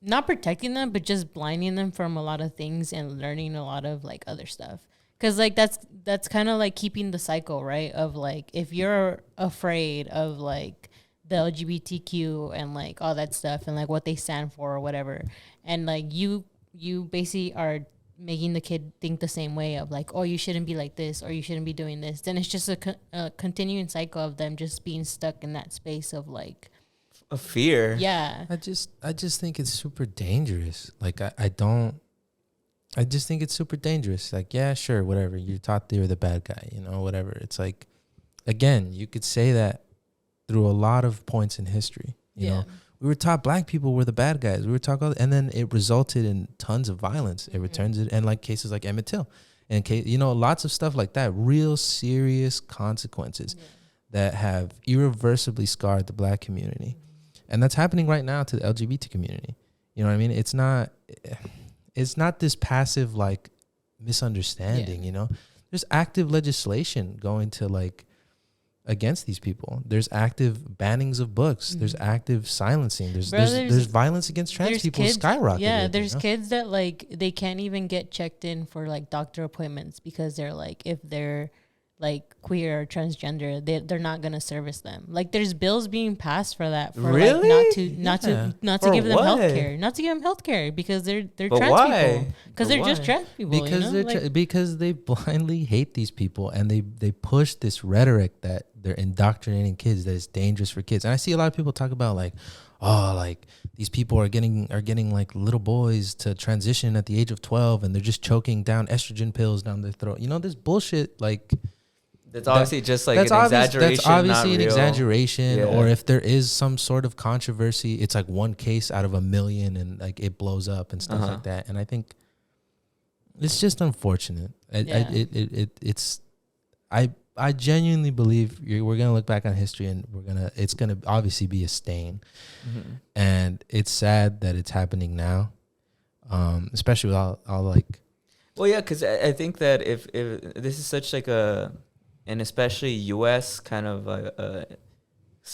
not protecting them, but just blinding them from a lot of things and learning a lot of like other stuff. Cause like that's kind of like keeping the cycle, right? Of like, if you're afraid of like the LGBTQ and like all that stuff and like what they stand for or whatever, and like you basically are making the kid think the same way of like, oh, you shouldn't be like this, or you shouldn't be doing this, then it's just a continuing cycle of them just being stuck in that space of like a fear. Yeah. I just think it's super dangerous. Like I just think it's super dangerous. Like, yeah, sure, whatever. You're taught you're the bad guy, you know, whatever. It's like, again, you could say that through a lot of points in history. You know, we were taught black people were the bad guys. We were taught, and then it resulted in tons of violence. It returns it, and like cases like Emmett Till, and you know, lots of stuff like that. Real serious consequences that have irreversibly scarred the black community, and that's happening right now to the LGBT community. You know what I mean? It's not this passive like misunderstanding. You know, there's active legislation going to like against these people. There's active bannings of books. There's active silencing. There's violence against trans people skyrocketing. Yeah, there's kids that like they can't even get checked in for like doctor appointments because they're like, if they're like queer or transgender, they're not gonna service them. Like there's bills being passed for that. For really? Like not to give them healthcare. Not to give them healthcare because they're but trans why? people. Because they're just trans people. Because you know? because they blindly hate these people, and they push this rhetoric that they're indoctrinating kids, that it's dangerous for kids. And I see a lot of people talk about like, oh, like these people are getting like little boys to transition at the age of 12, and they're just choking down estrogen pills down their throat. You know, this bullshit like. That's obviously just like an exaggeration. That's obviously an exaggeration. Yeah. Or if there is some sort of controversy, it's like one case out of a million, and like it blows up and stuff like that. And I think it's just unfortunate. I genuinely believe we're gonna look back on history, and it's gonna obviously be a stain. And it's sad that it's happening now, especially with all like. Well, yeah, because I think that if this is such like and especially U.S. kind of a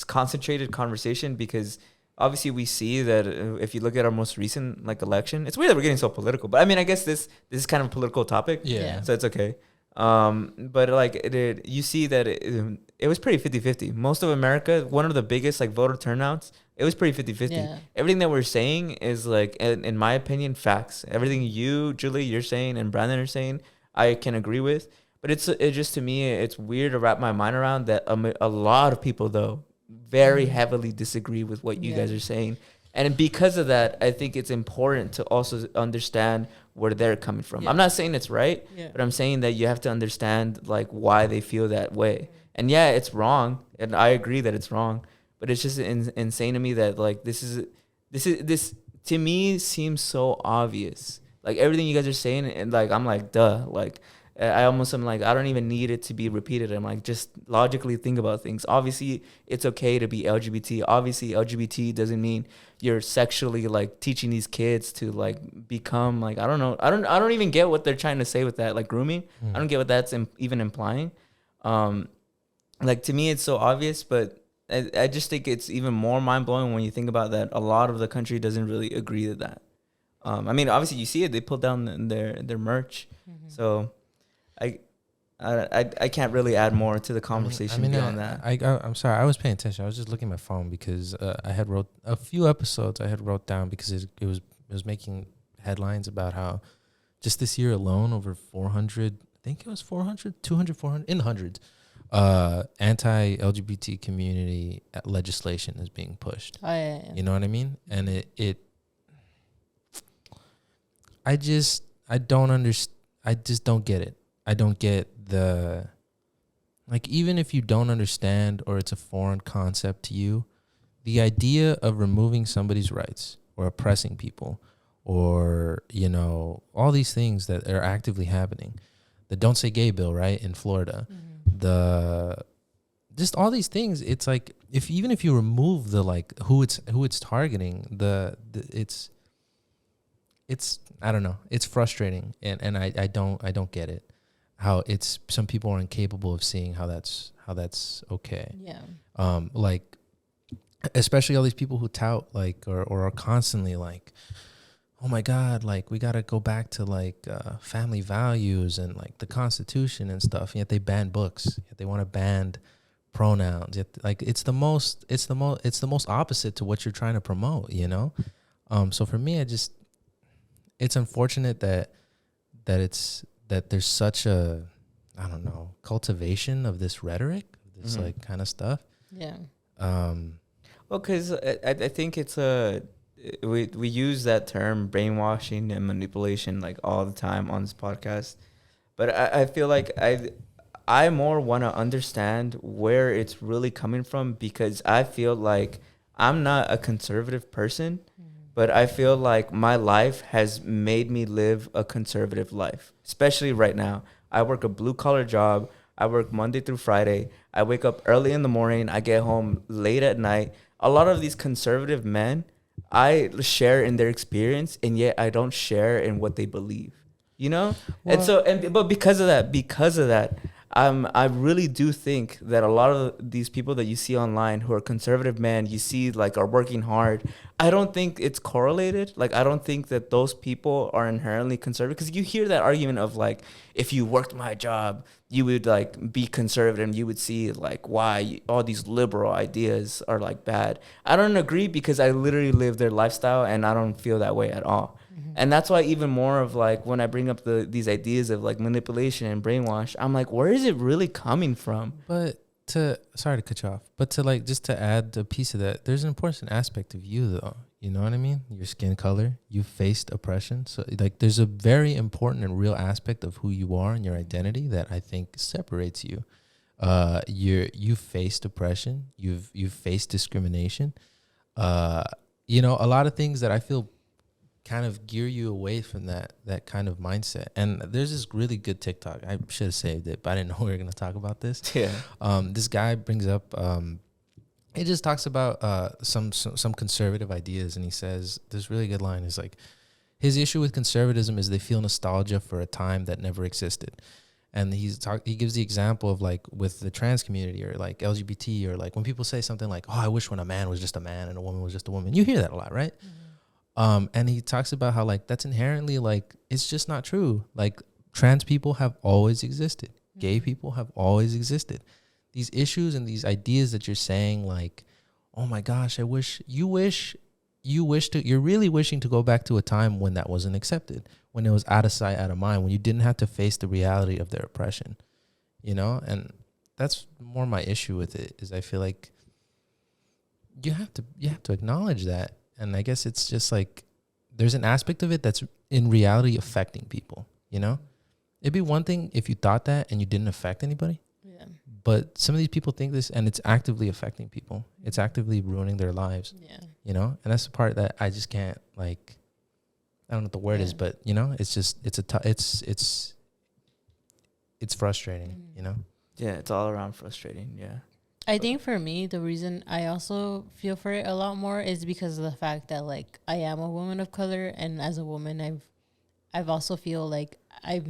concentrated conversation, because obviously we see that if you look at our most recent like election, it's weird that we're getting so political, but I mean, I guess this is kind of a political topic, so it's okay. But like you see that it was pretty 50-50. Most of America, one of the biggest like voter turnouts, it was pretty 50-50. Yeah. Everything that we're saying is like, in my opinion, facts. Everything you, Julie, you're saying, and Brandon are saying, I can agree with. But it just, to me, it's weird to wrap my mind around that a lot of people, though, very heavily disagree with what you guys are saying. And because of that, I think it's important to also understand where they're coming from. Yeah. I'm not saying it's right, but I'm saying that you have to understand like why they feel that way. And yeah, it's wrong, and I agree that it's wrong. But it's just insane to me that like this to me seems so obvious. Like everything you guys are saying, and like I'm like, duh, like. I almost am like, I don't even need it to be repeated. I'm like, just logically think about things. Obviously, it's okay to be LGBT. Obviously, LGBT doesn't mean you're sexually like teaching these kids to like become like, I don't know. I don't even get what they're trying to say with that, like grooming. I don't get what that's even implying. Like to me, it's so obvious, but I just think it's even more mind blowing when you think about that. A lot of the country doesn't really agree to that. I mean, obviously, you see it. They pulled down their merch. So I can't really add more to the conversation beyond that. I'm sorry. I was paying attention. I was just looking at my phone because I had wrote a few episodes. I had wrote down because it was making headlines about how just this year alone over 400. I think it was 400, 200, 400 in the hundreds. Anti-LGBT community legislation is being pushed. Oh, yeah. You know what I mean? And I just don't understand. I just don't get it. I don't get the, like, even if you don't understand or it's a foreign concept to you, the idea of removing somebody's rights or oppressing people or, you know, all these things that are actively happening. The Don't Say Gay bill, right, in Florida. Just all these things, it's like even if you remove the like who it's targeting, it's I don't know, it's frustrating and I don't get it, how it's some people are incapable of seeing how that's okay. Yeah. Like especially all these people who tout like or are constantly like, oh my God, like we gotta go back to like family values and like the Constitution and stuff. Yet they ban books. Yet they want to ban pronouns. Yet like it's the most opposite to what you're trying to promote. You know. So for me, it's unfortunate that there's such a, I don't know, cultivation of this rhetoric, this like kind of stuff. Yeah. Well, because I think it's we use that term brainwashing and manipulation like all the time on this podcast, but I feel like I more want to understand where it's really coming from, because I feel like I'm not a conservative person, but I feel like my life has made me live a conservative life, especially right now. I work a blue collar job. I work Monday through Friday. I wake up early in the morning. I get home late at night. A lot of these conservative men, I share in their experience, and yet I don't share in what they believe, you know? Well, But because of that, I really do think that a lot of these people that you see online who are conservative men, you see like are working hard. I don't think it's correlated. Like, I don't think that those people are inherently conservative, because you hear that argument of like, if you worked my job, you would like be conservative and you would see like why all these liberal ideas are like bad. I don't agree, because I literally live their lifestyle and I don't feel that way at all. And that's why even more of like when I bring up these ideas of like manipulation and brainwash, I'm like, where is it really coming from? But sorry to cut you off, but to like just to add a piece of that, there's an important aspect of you though. You know what I mean? Your skin color, you faced oppression. So like there's a very important and real aspect of who you are and your identity that I think separates you. You've faced oppression, you've faced discrimination. You know, a lot of things that I feel kind of gear you away from that kind of mindset. And there's this really good TikTok. I should have saved it, but I didn't know we were going to talk about this. Yeah. This guy brings up, he just talks about some conservative ideas, and he says this really good line is like, his issue with conservatism is they feel nostalgia for a time that never existed. And he gives the example of like with the trans community or like LGBT, or like when people say something like, oh, I wish when a man was just a man and a woman was just a woman. You hear that a lot, right? And he talks about how like that's inherently like it's just not true. Like trans people have always existed. Gay people have always existed. These issues and these ideas that you're saying like, oh my gosh, you're really wishing to go back to a time when that wasn't accepted, when it was out of sight, out of mind, when you didn't have to face the reality of their oppression, you know? And that's more my issue with it, is I feel like you have to acknowledge that. And I guess it's just like there's an aspect of it that's in reality affecting people, you know? It'd be one thing if you thought that and you didn't affect anybody. Yeah. But some of these people think this, and it's actively affecting people. It's actively ruining their lives. Yeah. You know? And that's the part that I just can't, like, I don't know what the word is, but, you know, it's just, it's frustrating, you know? Yeah, it's all around frustrating. Yeah. I think for me, the reason I also feel for it a lot more is because of the fact that like I am a woman of color, and as a woman, I've also feel like I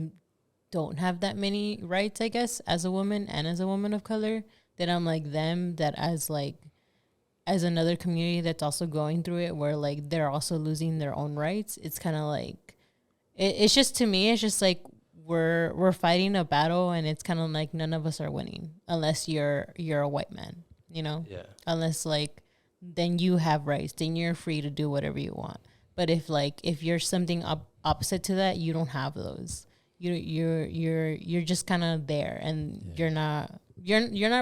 don't have that many rights, I guess, as a woman and as a woman of color. That I'm like them, that as another community that's also going through it, where like they're also losing their own rights. It's kind of like it's just, to me, it's just like we're fighting a battle, and it's kind of like none of us are winning unless you're a white man, you know. Yeah. Unless like then you have rights, then you're free to do whatever you want. But if you're something opposite to that, you don't have those. You're just kind of there, and you're not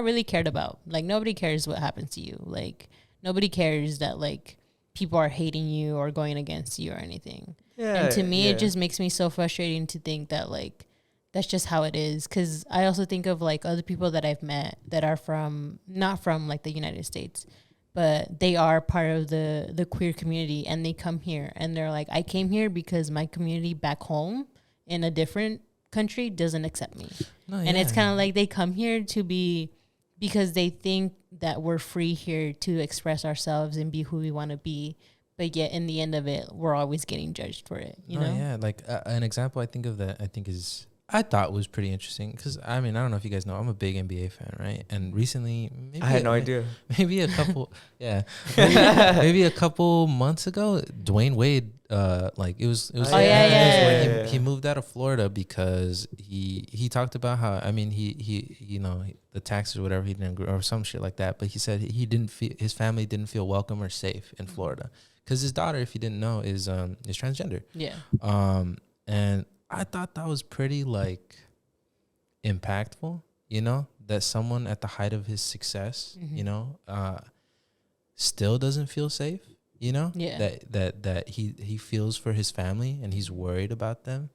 really cared about. Like nobody cares what happens to you. Like nobody cares that like people are hating you or going against you or anything. Yeah. And to me, it just makes me so frustrating to think that like that's just how it is. Because I also think of like other people that I've met that are not from like the United States, but they are part of the queer community, and they come here and they're like, I came here because my community back home in a different country doesn't accept me. No, And it's kind of like they come here because they think that we're free here to express ourselves and be who we want to be. But yet in the end of it, we're always getting judged for it, you know? Yeah, like an example I thought was pretty interesting, because I mean, I don't know if you guys know, I'm a big NBA fan, right? And recently, I had no idea. Maybe a couple, maybe a couple months ago, Dwayne Wade, it was when he moved out of Florida because he talked about how, I mean, he you know, the taxes or whatever, he didn't agree, or some shit like that, but he said his family didn't feel welcome or safe in Florida. Because his daughter, if you didn't know, is transgender. Yeah. And I thought that was pretty like impactful, you know, that someone at the height of his success, you know, still doesn't feel safe, you know. Yeah. That he feels for his family and he's worried about them,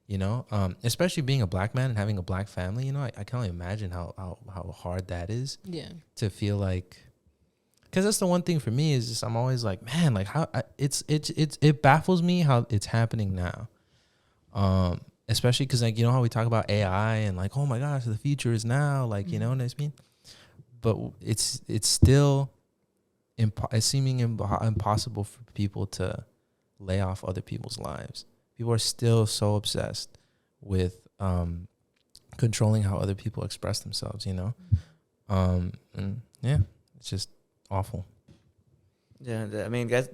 you know. Especially being a black man and having a black family, you know, I can only imagine how hard that is. Yeah. To feel like. Because that's the one thing for me is just I'm always like, man, like how it baffles me how it's happening now, especially because like, you know how we talk about AI and like, oh my gosh, the future is now, like, you know what I mean? But it's still it's seeming impossible for people to lay off other people's lives. People are still so obsessed with controlling how other people express themselves, you know, and yeah, it's just awful. Yeah, I mean, guys,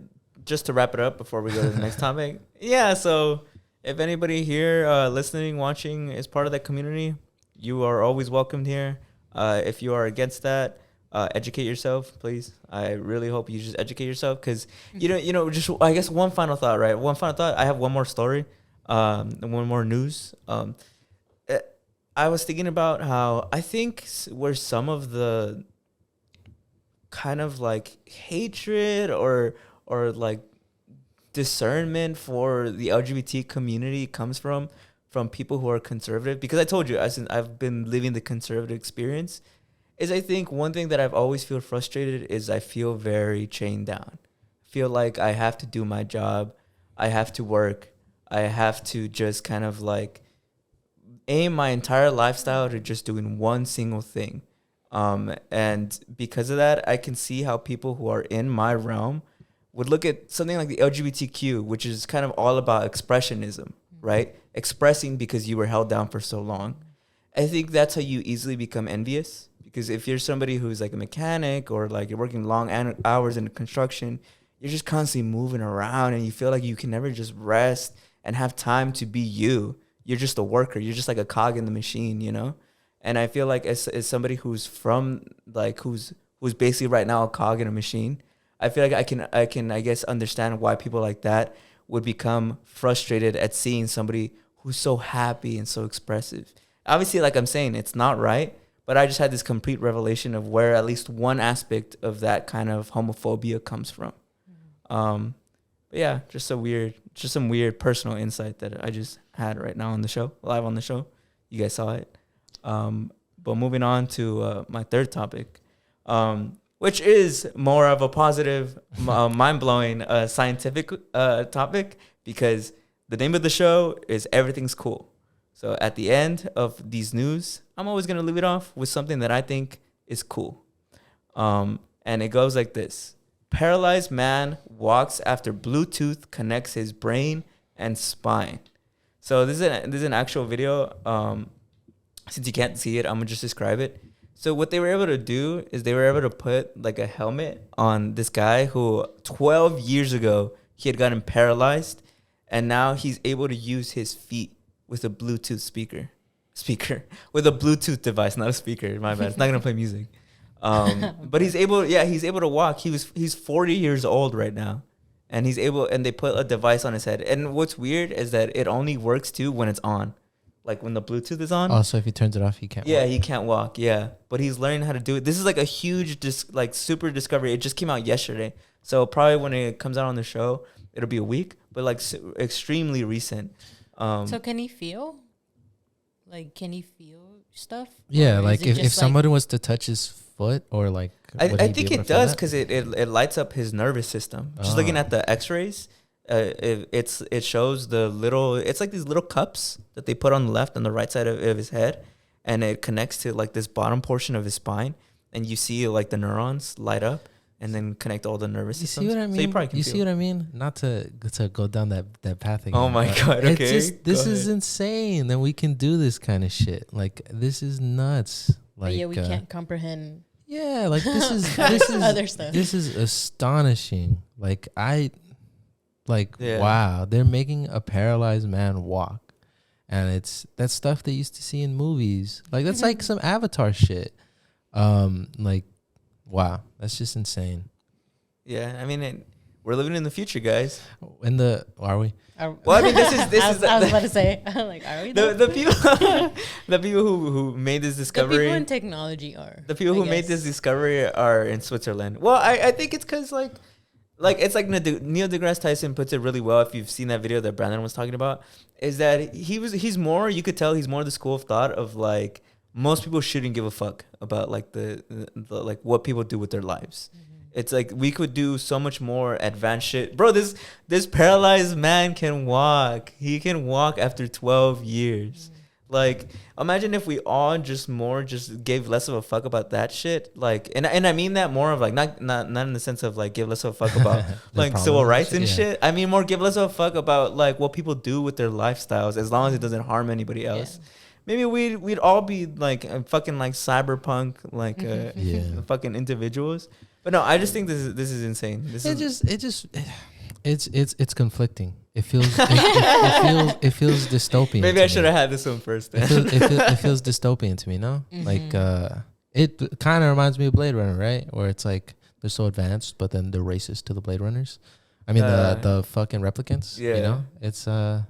just to wrap it up before we go to the next topic. Yeah, so if anybody here listening, watching is part of that community, you are always welcomed here. If you are against that, educate yourself, please. I really hope you just educate yourself because, you know, just I guess one final thought, right? One final thought. I have one more story, one more news. I was thinking about how I think where some of the kind of like hatred or like discernment for the LGBT community comes from people who are conservative, because I told you I've been living the conservative experience, is I think one thing that I've always feel frustrated is I feel very chained down. I feel like I have to do my job, I have to work, I have to just kind of like aim my entire lifestyle to just doing one single thing. And because of that, I can see how people who are in my realm would look at something like the LGBTQ, which is kind of all about expressionism, right? Expressing because you were held down for so long. I think that's how you easily become envious, because if you're somebody who's like a mechanic or like you're working long hours in construction, you're just constantly moving around and you feel like you can never just rest and have time to be you. You're just a worker. You're just like a cog in the machine, you know? And I feel like as somebody who's from like who's basically right now a cog in a machine, I feel like I can I guess understand why people like that would become frustrated at seeing somebody who's so happy and so expressive. Obviously, like I'm saying, it's not right, but I just had this complete revelation of where at least one aspect of that kind of homophobia comes from. But yeah, just some weird personal insight that I just had right now on the show, live on the show. You guys saw it. But moving on to my third topic, which is more of a positive, mind-blowing scientific topic, because the name of the show is Everything's Cool. So at the end of these news, I'm always gonna leave it off with something that I think is cool. And it goes like this: Paralyzed man walks after Bluetooth connects his brain and spine. So this is an actual video. Since you can't see it, I'm gonna just describe it. So what they were able to do is they were able to put like a helmet on this guy who 12 years ago he had gotten paralyzed, and now he's able to use his feet with a Bluetooth speaker with a Bluetooth device, not a speaker. My bad. It's not gonna play music. But he's able to walk. He's 40 years old right now, and they put a device on his head. And what's weird is that it only works too when it's on, like when the Bluetooth is on. Also, if he turns it off, he can't. Yeah, walk. he can't walk. Yeah, but he's learning how to do it. This is like a huge, super discovery. It just came out yesterday, so probably when it comes out on the show, it'll be a week. But like extremely recent. So can he feel? Like, can he feel stuff? Yeah, Or like is it if just somebody was to touch his foot or like, I would he think be able it to feel does that? because it lights up his nervous system. Just looking at the X-rays, it shows the little. It's like these little cups that they put on the left and the right side of his head, and it connects to like this bottom portion of his spine, and you see like the neurons light up and then connect all the nervous You systems. see what I mean? So you probably can feel. see what I mean? Not to go down that path again. Oh my but God, it's okay, just, this go is ahead. insane that we can do this kind of shit. Like, this is nuts. But Like, yeah, we can't comprehend Yeah, like this is other stuff. this is astonishing. Like Yeah. wow, they're making a paralyzed man walk, and that's stuff they used to see in movies. Like that's like some Avatar shit. Like wow, that's just insane. Yeah, I mean, we're living in the future, guys. Are we? Well, I mean, this is I was about to say, like, are we? the people the people who made this The discovery. people in technology are. The people who made this discovery are in Switzerland. Well, I think it's because like it's like Neil deGrasse Tyson puts it really well. If you've seen that video that Brandon was talking about, is that he's more, you could tell he's more the school of thought of like most people shouldn't give a fuck about like the like what people do with their lives. It's like we could do so much more advanced shit. Bro, this paralyzed man can walk. He can walk after 12 years. Like, imagine if we all just gave less of a fuck about that shit. Like, and I mean that more of like not in the sense of like give less of a fuck about like civil rights and shit. I mean more give less of a fuck about like what people do with their lifestyles as long as it doesn't harm anybody else. Yeah. Maybe we'd all be like fucking like cyberpunk like fucking individuals. But no, I just think this is insane. It's conflicting. It feels it feels dystopian. Maybe to I should me. have had this one first. It feels dystopian to me, no? Like it kind of reminds me of Blade Runner, right? Where it's like they're so advanced, but then they're racist to the Blade Runners. I mean the fucking replicants. Yeah. You know, it's so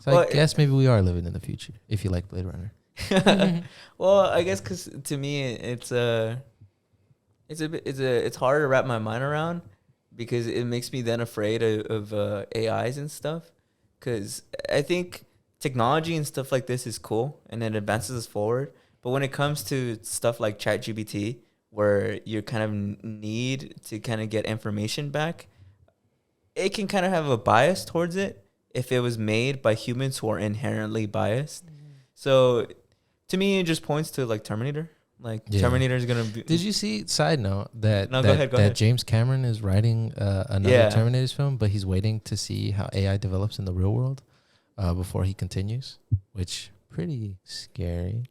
well, I guess maybe we are living in the future if you like Blade Runner. Well, I guess because to me it's hard to wrap my mind around because it makes me then afraid of AIs and stuff. Because I think technology and stuff like this is cool and it advances us forward. But when it comes to stuff like ChatGPT, where you kind of need to kind of get information back, it can kind of have a bias towards it if it was made by humans who are inherently biased. So to me, it just points to like Terminator. Like Terminator is gonna be. Did you see? Side note that No, go ahead. that James Cameron is writing another Terminator film, but he's waiting to see how AI develops in the real world before he continues, which pretty scary.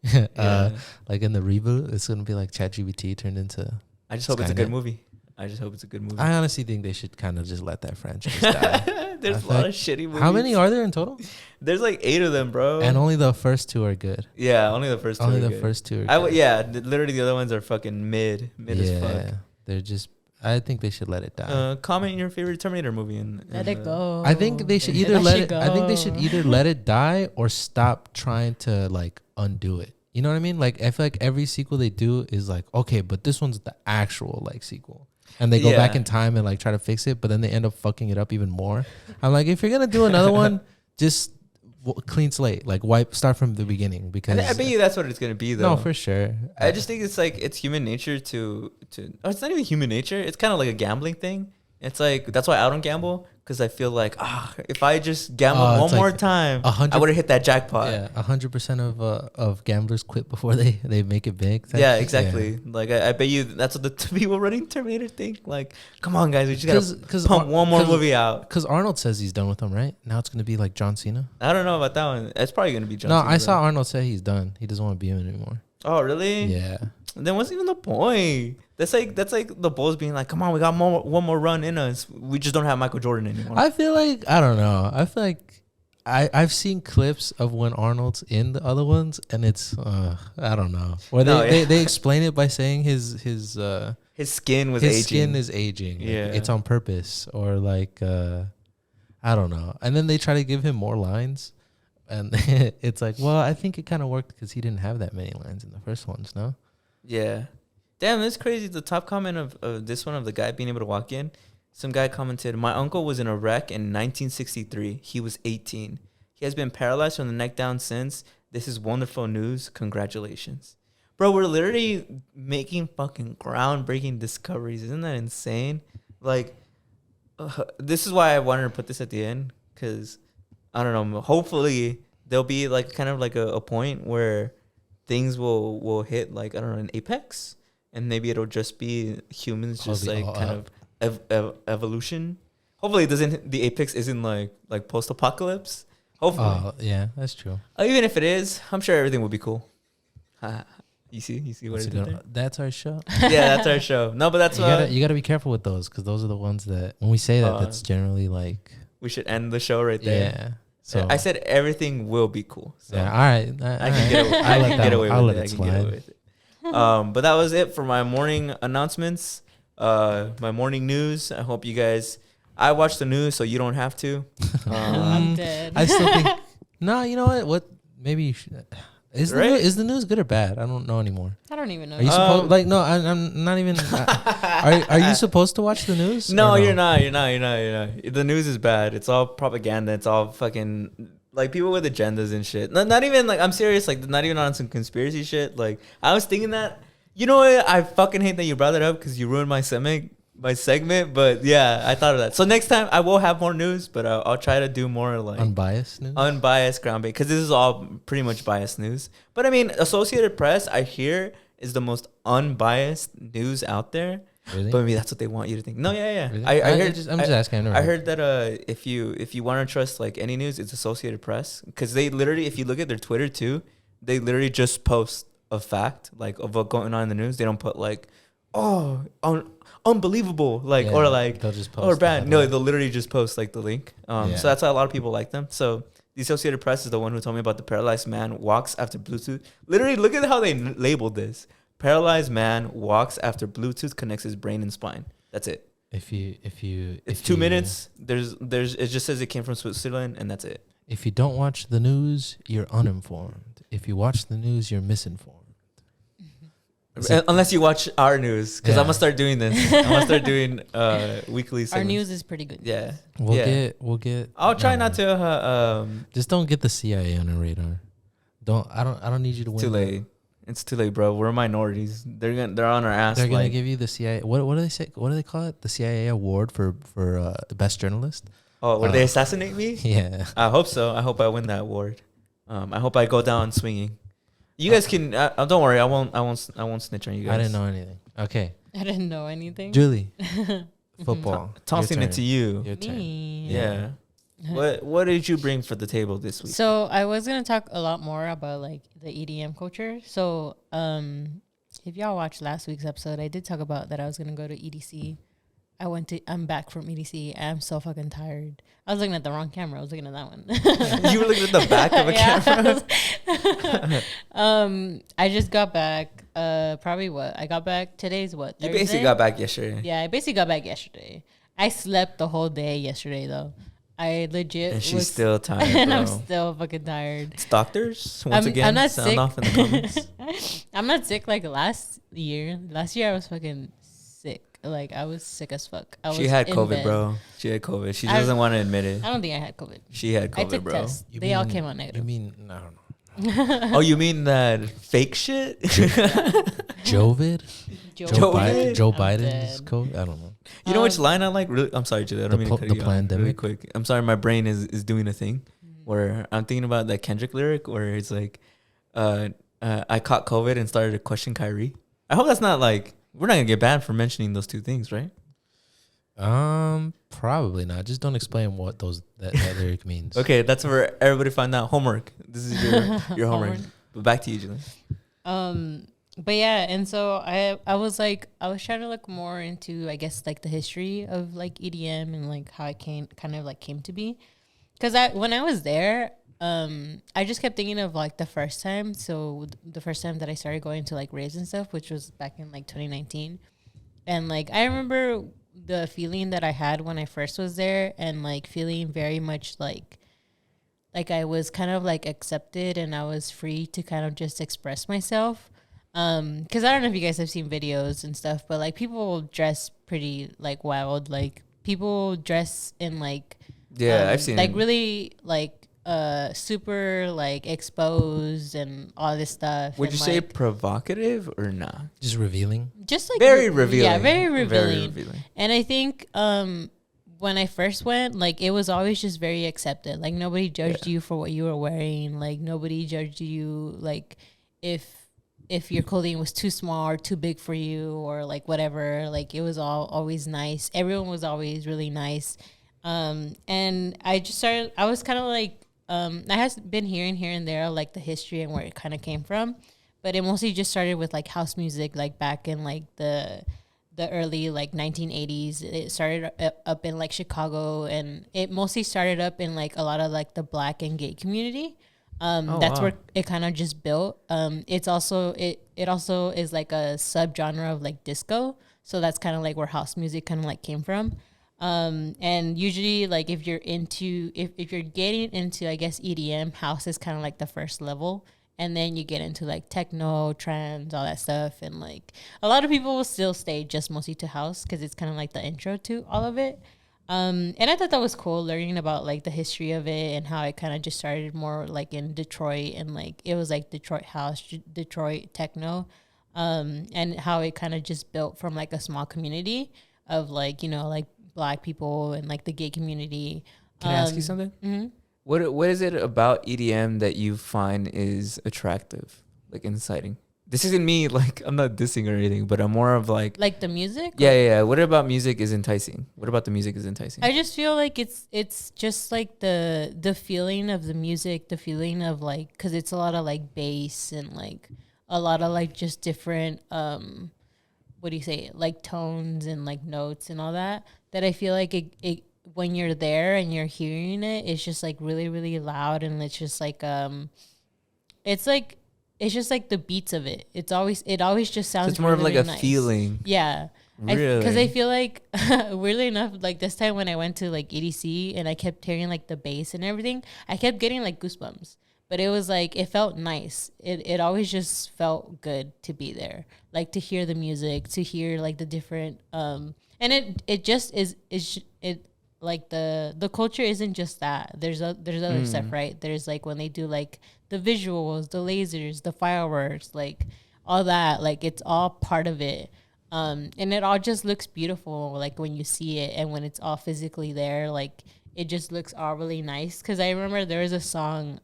Like in the reboot, it's gonna be like ChatGPT turned into. I just hope it's a good movie. I honestly think they should kind of just let that franchise die. There's a lot of shitty movies. How many are there in total? There's like 8 of them, bro. And only the first 2 are good. Yeah, only the first 2 Only are the good. first 2 are good. Literally the other ones are fucking mid as fuck. They're just. I think they should let it die. Comment your favorite Terminator movie and Let it go. I think they should either let it. I think they should either let it die or stop trying to like undo it. You know what I mean? Like I feel like every sequel they do is like, okay, but this one's the actual like sequel. And they go back in time and like try to fix it, but then they end up fucking it up even more. I'm like, if you're gonna do another one, just clean slate, like start from the beginning. Because I bet you that's what it's gonna be, though. No, for sure. I just think it's like it's human nature to. It's not even human nature. It's kind of like a gambling thing, It's like that's why I don't gamble, because I feel like if I just gamble one more time, I would have hit that jackpot. Yeah, 100% of gamblers quit before they make it big. Yeah, exactly. Yeah. Like I bet you that's what the people running Terminator think. Like, come on, guys, we just gotta pump one more movie out. Because Arnold says he's done with them, right? Now it's gonna be like John Cena. I don't know about that one. It's probably gonna be John Cena. No, I saw Arnold say he's done. He doesn't want to be in it anymore. Oh, really? Yeah. And then what's even the point? That's like the Bulls being like, come on, we got one more run in us. We just don't have Michael Jordan anymore. I feel like I don't know. I feel like I've seen clips of when Arnold's in the other ones, and it's I don't know. Or they explain it by saying his skin was aging. His skin is aging. Yeah, like, it's on purpose, or like I don't know. And then they try to give him more lines, and it's like, well, I think it kind of worked because he didn't have that many lines in the first ones. No. Yeah. Damn, that's crazy. The top comment of this one, of the guy being able to walk in, some guy commented, my uncle was in a wreck in 1963. He was 18. He has been paralyzed from the neck down since. This is wonderful news. Congratulations. Bro, we're literally making fucking groundbreaking discoveries. Isn't that insane? Like, this is why I wanted to put this at the end, because, I don't know, hopefully there'll be like kind of like a point where things will hit, like, I don't know, an apex. And maybe it'll just be humans just like kind of evolution. Hopefully it doesn't. The apex isn't like post apocalypse. Hopefully. Oh yeah, that's true. Even if it is, I'm sure everything will be cool. You see what I did there? That's our show. Yeah, that's our show. No, but that's you gotta be careful with those, because those are the ones that when we say that, that's generally like we should end the show right there. Yeah. So I said everything will be cool. So yeah. All right. I can get away. I can get away with it. I can get away with it. But that was it for my morning announcements, my morning news. I hope you guys. I watch the news, so you don't have to. I'm dead. I still think. No, you know what? What maybe you should. Is the news good or bad? I don't know anymore. I don't even know. Are you supposed no? I'm not even. Are you supposed to watch the news? No, you're not. You're not. The news is bad. It's all propaganda. It's all fucking. Like, people with agendas and shit. Not even, like, I'm serious. Like, not even on some conspiracy shit. Like, I was thinking that. You know what? I fucking hate that you brought that up, because you ruined my segment. But, yeah, I thought of that. So, next time, I will have more news, but I'll try to do more, like... Unbiased news? Unbiased, ground-based. Because this is all pretty much biased news. But, I mean, Associated Press, I hear, is the most unbiased news out there. Really? But maybe that's what they want you to think. No, yeah. Really? I heard. I'm just asking. I heard that if you want to trust like any news, it's Associated Press, because they literally, if you look at their Twitter too, they literally just post a fact like of what's going on in the news. They don't put like, unbelievable, like or like they'll just post or bad. No, they'll literally just post like the link. So that's why a lot of people like them. So the Associated Press is the one who told me about the paralyzed man walks after Bluetooth. Literally, look at how they labeled this. Paralyzed man walks after Bluetooth connects his brain and spine. That's it. It's 2 minutes. There's it just says it came from Switzerland, and that's it. If you don't watch the news, you're uninformed. If you watch the news, you're misinformed. Unless you watch our news, because I'm gonna start doing this. I'm gonna start doing weekly segments. Our news is pretty good. Yeah, we'll get. I'll try not to. Just don't get the CIA on the radar. I don't need you to win. Too late. It's too late, bro. We're minorities. They're on our ass. They're gonna give you the CIA. What do they say? What do they call it? The CIA award for the best journalist. Oh, would they assassinate me? Yeah. I hope so. I hope I win that award. I hope I go down swinging. You guys can. Don't worry. I won't snitch on you guys. I didn't know anything. Okay. I didn't know anything. Julie, football. Tossing it to you. Your turn. Me. Yeah. What did you bring for the table this week? So I was gonna talk a lot more about like the EDM culture. So if y'all watched last week's episode, I did talk about that I was gonna go to EDC. I'm back from EDC. I'm so fucking tired. I was looking at the wrong camera. I was looking at that one. You were looking at the back of a camera? I just got back. Probably what? I got back. Today's what? You Thursday? basically got back yesterday. Yeah, I basically got back yesterday. I slept the whole day yesterday, though. I legit And she's still tired, and bro. I'm still fucking tired. It's doctors, once again. I'm not sound sick. off in the comments. I'm not sick like last year. Last year I was fucking sick. Like, I was sick as fuck. She had COVID, bro. She had COVID. She doesn't want to admit it. I don't think I had COVID. She had COVID, I took bro. tests. They all came out negative. You mean, I don't know. Oh, you mean that fake shit? Jovid? Jovid? Joe Biden's COVID? I don't know. You know which line I like? Really, I'm sorry, Julie. I don't mean to cut you off really quick. I'm sorry, my brain is doing a thing where I'm thinking about that Kendrick lyric where it's like, I caught COVID and started to question Kyrie. I hope that's not like, we're not gonna get banned for mentioning those two things, right? Probably not. Just don't explain what that lyric means. Okay, that's where everybody find out. Homework. This is your homework. But back to you, Julie. But yeah, and so I was trying to look more into, I guess, like the history of like EDM and like how it came to be. Because when I was there, I just kept thinking of like the first time. So the first time that I started going to like raves and stuff, which was back in like 2019. And like, I remember the feeling that I had when I first was there, and like feeling very much like I was kind of like accepted and I was free to kind of just express myself. Because I don't know if you guys have seen videos and stuff, but like people dress pretty like wild. Like people dress in like, I've seen like really like super like exposed and all this stuff. Would you say provocative or not? Just revealing. Just like very revealing. Yeah, very revealing. Very revealing. And I think when I first went, like it was always just very accepted. Like nobody judged you for what you were wearing. Like nobody judged you like if your clothing was too small or too big for you or like whatever. Like it was always nice. Everyone was always really nice. And I was kind of like, I have been hearing here and there like the history and where it kind of came from, but it mostly just started with like house music, like back in like the early like 1980s. It started up in like Chicago, and it mostly started up in like a lot of like the Black and gay community. That's where it kind of just built. It's also it also is like a subgenre of like disco, so that's kind of like where house music kind of like came from. And usually like if you're getting into, I guess, EDM, house is kind of like the first level, and then you get into like techno, trance, all that stuff. And like a lot of people will still stay just mostly to house because it's kind of like the intro to all of it. And I thought that was cool, learning about like the history of it and how it kind of just started more like in Detroit, and like it was like Detroit house, Detroit techno, and how it kind of just built from like a small community of like, you know, like Black people and like the gay community. Can I ask you something? Mm-hmm. What is it about EDM that you find is attractive, like inciting? This isn't me, like, I'm not dissing or anything, but I'm more of like the music. Yeah. What about music is enticing? What about the music is enticing? I just feel like it's just like the feeling of the music, the feeling of like, because it's a lot of like bass and like a lot of like just different what do you say, like tones and like notes and all that I feel like it when you're there and you're hearing it, it's just like really, really loud, and it's just like it's just like the beats of it. It always just sounds. So it's more really, of like really a nice. feeling. Yeah, really. Because I feel like weirdly enough, like this time when I went to like EDC and I kept hearing like the bass and everything, I kept getting like goosebumps. But it was like, it felt nice. It always just felt good to be there, like to hear the music, to hear like the different and it just is like the culture isn't just that. There's other stuff, right? There's like when they do like the visuals, the lasers, the fireworks, like all that, like it's all part of it. And it all just looks beautiful, like when you see it and when it's all physically there, like it just looks all really nice. Because I remember there was a song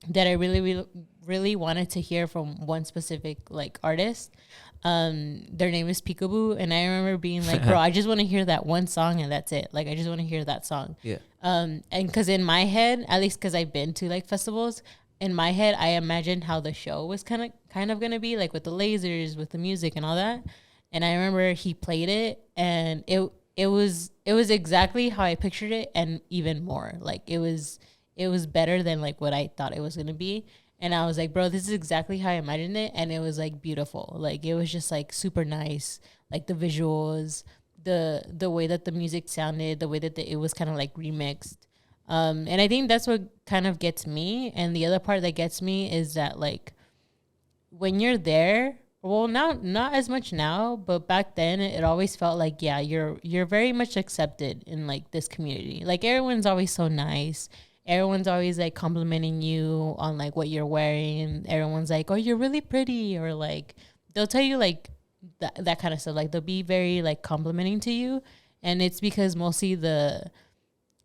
that I really, really, really wanted to hear from one specific like artist. Their name is Peekaboo, and I remember being like, bro, I just want to hear that one song and that's it. Like I just want to hear that song. Yeah. And because in my head, at least because I've been to like festivals, in my head I imagined how the show was kind of gonna be, like with the lasers, with the music and all that. And I remember he played it, and it was exactly how I pictured it, and even more. Like it was better than like what I thought it was gonna be. And I was like, bro, this is exactly how I imagined it. And it was like beautiful. Like it was just like super nice. Like the visuals, the way that the music sounded, the way that it was kind of like remixed. And I think that's what kind of gets me. And the other part that gets me is that like when you're there, well, now not as much now, but back then it always felt like, yeah, you're very much accepted in like this community. Like everyone's always so nice. Everyone's always like complimenting you on like what you're wearing. Everyone's like, oh, you're really pretty, or like they'll tell you like that kind of stuff. Like they'll be very like complimenting to you, and it's because mostly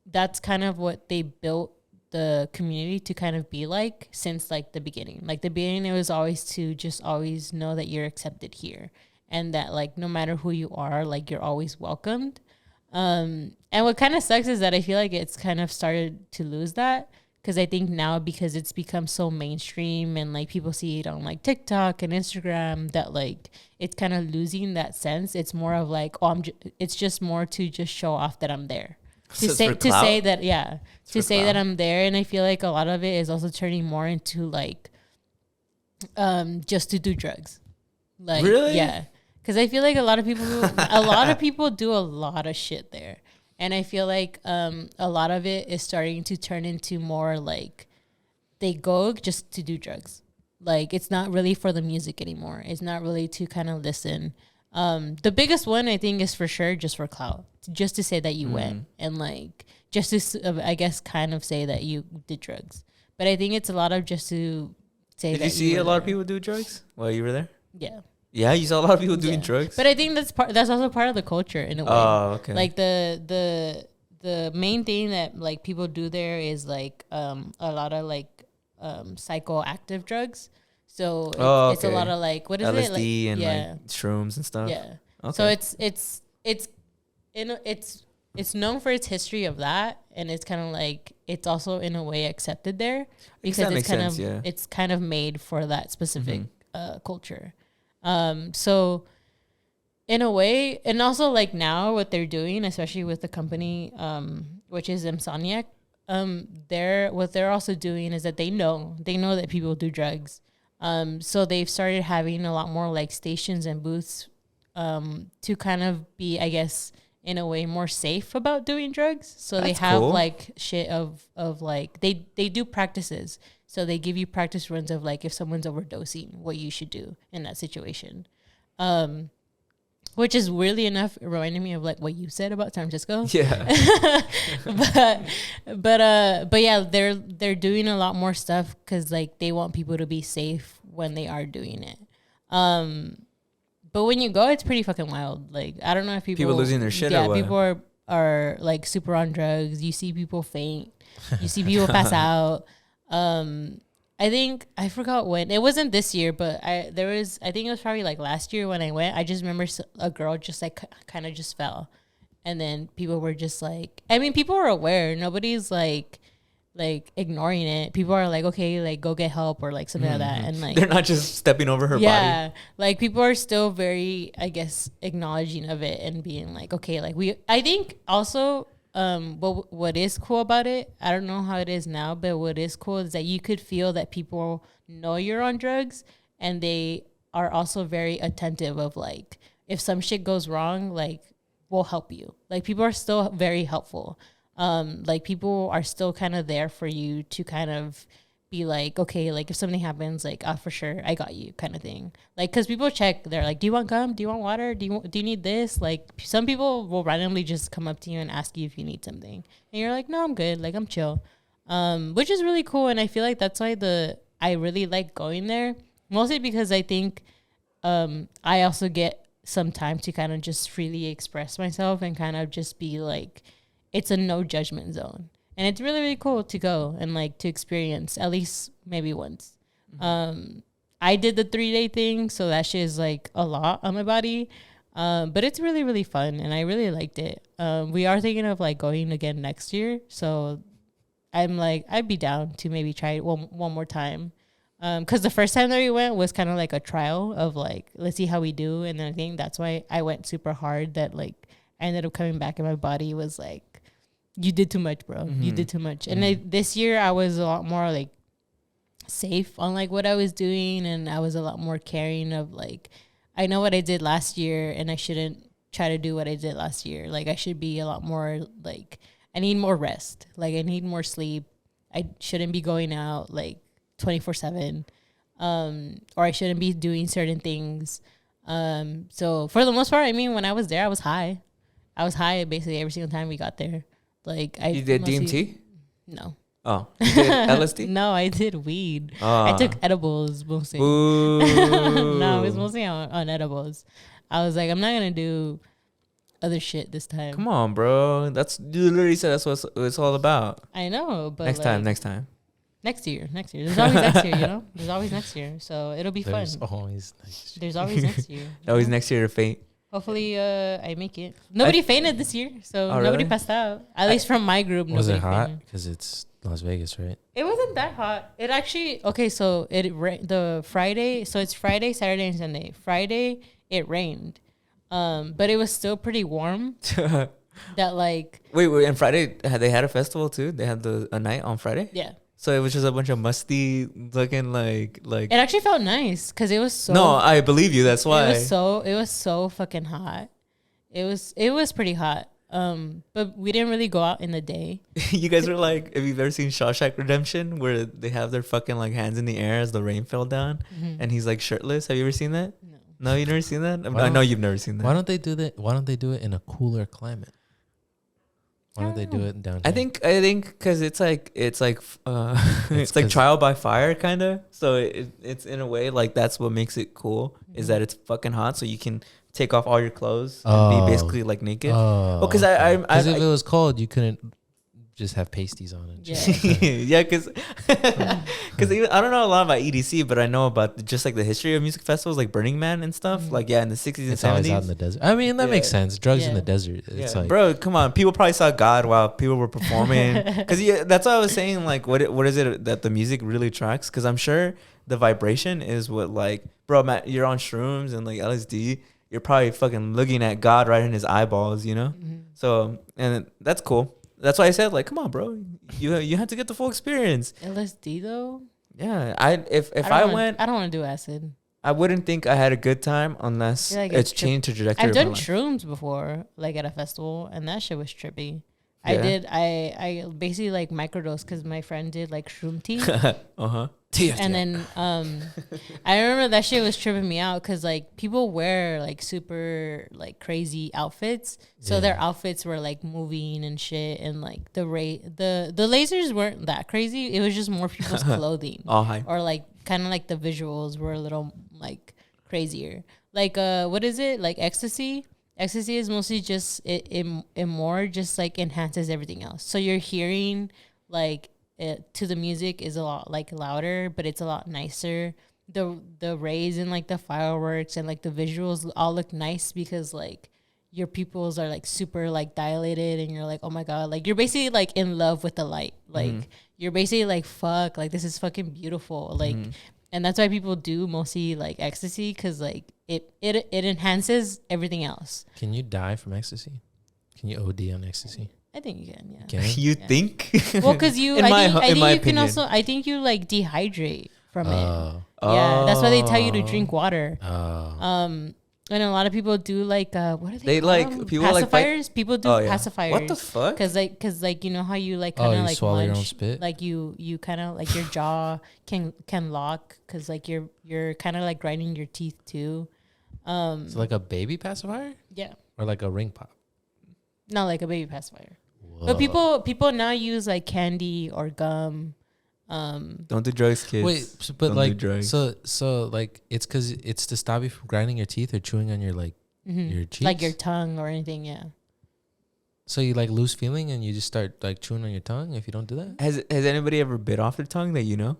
that's kind of what they built the community to kind of be like since like the beginning. Like the beginning, it was always to just always know that you're accepted here, and that like no matter who you are, like you're always welcomed. And what kind of sucks is that I feel like it's kind of started to lose that, because I think now, because it's become so mainstream and like people see it on like TikTok and Instagram, that like it's kind of losing that sense. It's more of like, oh, it's just more to just show off that I'm there. To say that I'm there. And I feel like a lot of it is also turning more into like just to do drugs. Like, really? Yeah. Because I feel like a lot of people do a lot of shit there. And I feel like a lot of it is starting to turn into more like they go just to do drugs. Like it's not really for the music anymore. It's not really to kind of listen. The biggest one I think is for sure just for clout, just to say that you went, and like just to I guess kind of say that you did drugs. But I think it's a lot of just to say. Did you see a lot of people do drugs while you were there? Yeah. Yeah, you saw a lot of people doing drugs. But I think that's also part of the culture in a way. Oh, okay. Like the main thing that like people do there is like a lot of like psychoactive drugs. So it's a lot of like, what is LSD it? LSD and like shrooms and stuff. Yeah. Okay. So it's known for its history of that, and it's kind of like it's also in a way accepted there because it's kind of made for that specific culture. So in a way, and also like now what they're doing, especially with the company, which is Insomniac, what they're also doing is that they know that people do drugs. So they've started having a lot more like stations and booths, to kind of be, I guess, in a way more safe about doing drugs. So they have like shit of like, they do practices. So they give you practice runs of like if someone's overdosing, what you should do in that situation. Which is weirdly enough reminding me of like what you said about San Francisco. Yeah. but yeah, they're doing a lot more stuff because like they want people to be safe when they are doing it. But when you go, it's pretty fucking wild. Like I don't know if people losing their shit. Yeah, or what? people are like super on drugs. You see people faint. You see people pass out. I think I forgot when it wasn't this year, but I think it was probably like last year when I went. I just remember a girl just like kind of just fell, and then people were just like, I mean, people were aware. Nobody's like ignoring it. People are like, okay, like go get help or like something like that, and like they're not just stepping over her body. Yeah, like people are still very, I guess, acknowledging of it and being like, okay, like I think also. What is cool about it, I don't know how it is now, but what is cool is that you could feel that people know you're on drugs, and they are also very attentive of like, if some shit goes wrong, like we'll help you. Like people are still very helpful. Like people are still kind of there for you to kind of be like, okay, like if something happens, like, for sure, I got you kind of thing. Like, because people check, they're like, do you want gum? Do you want water? Do you need this? Like some people will randomly just come up to you and ask you if you need something. And you're like, no, I'm good. Like I'm chill. Which is really cool. And I feel like that's why I really like going there. Mostly because I think I also get some time to kind of just freely express myself and kind of just be like, it's a no judgment zone. And it's really, really cool to go and like to experience at least maybe once. I did the 3-day thing, so that shit is like a lot on my body. But it's really, really fun, and I really liked it. We are thinking of like going again next year, so I'm like, I'd be down to maybe try it one more time. Because the first time that we went was kind of like a trial of like, let's see how we do. And then I think that's why I went super hard, that like I ended up coming back and my body was like, you did too much, bro. You did too much. And this year I was a lot more like safe on like what I was doing, and I was a lot more caring of like, I know what I did last year and I shouldn't try to do what I did last year. Like I should be a lot more like, I need more rest. Like I need more sleep. I shouldn't be going out like 24/7. Or I shouldn't be doing certain things. So for the most part, I mean, when I was there, I was high. I was high basically every single time we got there. Like you did DMT? No, Oh, you did LSD? No, I did weed. I took edibles mostly. Ooh. No, it was mostly on edibles. I was like, I'm not gonna do other shit this time. Come on, bro. That's you literally said that's what it's all about. I know, but Next like, time. next year. There's always next year, you know. There's always next year, so it'll be There's fun. always next year. There's always next year. Always know? next year to faint. Hopefully, I make it. Nobody fainted this year, so Oh, nobody really? passed out. At least from my group, Was nobody it hot? fainted. Because it's Las Vegas, right? It wasn't that hot. It actually so the Friday. So it's Friday, Saturday, and Sunday. Friday it rained, but it was still pretty warm. That like Wait, and Friday they had a festival too. They had a night on Friday. yeah. So it was just a bunch of musty looking like. It actually felt nice because it was so. No, I believe you. That's why. It was so fucking hot. It was pretty hot. But we didn't really go out in the day. You guys were like, have you ever seen Shawshank Redemption where they have their fucking like hands in the air as the rain fell down and he's like shirtless? Have you ever seen that? No. No, you never seen that? I know you've never seen that. Why don't they do that? Why don't they do it in a cooler climate? Why don't they do it down here? I think because it's like it's like 'cause- trial by fire kind of. So it's in a way like that's what makes it cool is that it's fucking hot, so you can take off all your clothes and be basically like naked. Oh, Because because if it was cold, you couldn't just have pasties on it. Yeah. yeah, because I don't know a lot about EDC, but I know about just like the history of music festivals, like Burning Man and stuff. Like in the 60s and It's always 70s. out in the desert. I mean, that makes Yeah. sense. Drugs in Yeah. the desert. It's Yeah, like, bro, come on. People probably saw God while people were performing. Because that's what I was saying. Like, what is it that the music really tracks? Because I'm sure the vibration is what, like, bro, Matt, you're on shrooms and like LSD. You're probably fucking looking at God right in his eyeballs, you know? So, and that's cool. That's why I said, like, come on, bro. You have to get the full experience. LSD though. Yeah. If I I went, I don't want to do acid. I wouldn't think I had a good time unless Yeah, like it's a trip. changed the trajectory I've of my done life. shrooms before, like at a festival, and that shit was trippy. Yeah. I basically like microdosed because my friend did like shroom tea. Uh-huh. And then I remember that shit was tripping me out because like people wear like super like crazy outfits, so their outfits were like moving and shit, and like the lasers weren't that crazy. It was just more people's clothing, All high. or like kind of like the visuals were a little like crazier. Like what is it, like ecstasy? Ecstasy is mostly just it more just like enhances everything else. So you're hearing like to the music is a lot like louder, but it's a lot nicer. The rays and like the fireworks and like the visuals all look nice because like your pupils are like super like dilated and you're like, oh my god, like you're basically like in love with the light. Like you're basically like, fuck, like this is fucking beautiful. Like and that's why people do mostly like ecstasy because like it enhances everything else. can you die from ecstasy? Can you OD on ecstasy? I think you can, yeah. Can you? You think? Well, because you, In I my think you can opinion. also, I think you like dehydrate from it. Oh, Yeah, that's why they tell you to drink water. oh. And a lot of people do like what are They call like- them? people like fight- pacifiers. People do Oh, yeah. pacifiers. What the fuck? Cause like you know how you like Oh, kind of you like swallow your own munch, spit? like you kind of like your jaw can lock because like you're kind of like grinding your teeth too. So like a baby pacifier Yeah, or like a ring pop? not like a baby pacifier. Whoa. But people now use like candy or gum. Don't do drugs, kids. Wait, but Don't do like drugs. so like it's because it's to stop you from grinding your teeth or chewing on your like your cheeks, like your tongue or anything. Yeah. So you like lose feeling and you just start like chewing on your tongue if you don't do that. Has anybody ever bit off their tongue that you know?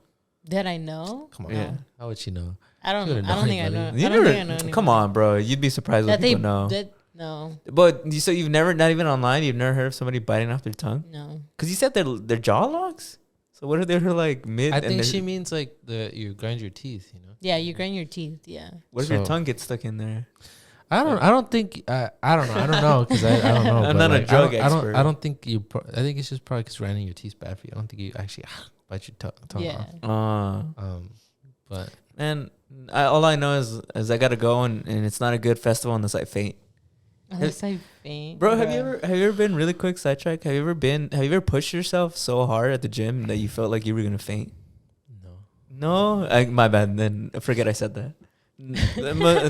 That I know. Come on, Yeah. how would you know? I don't. You would've I don't think I know. known, You I don't think I know. never, anyone. come on, bro. You'd be surprised what That they people know. no But so you've never, not even online, you've never heard of somebody biting off their tongue? no. Because you said their jaw locks. So what if they're like mid? I and think they're- she means like you grind your teeth. You know. Yeah, you grind your teeth. Yeah. What if your So- tongue gets stuck in there? I don't think I don't know because I don't know. I'm but, not a like, drug I expert. don't think you. I think it's just probably because grinding your teeth bad for you. I don't think you actually bite your tongue Yeah. off. But Man, all I know is I gotta go and it's not a good festival unless I faint. Unless I faint. Bro, have you ever been really quick sidetrack? Have you ever pushed yourself so hard at the gym that you felt like you were gonna faint? no. No, my bad. Then forget I said that.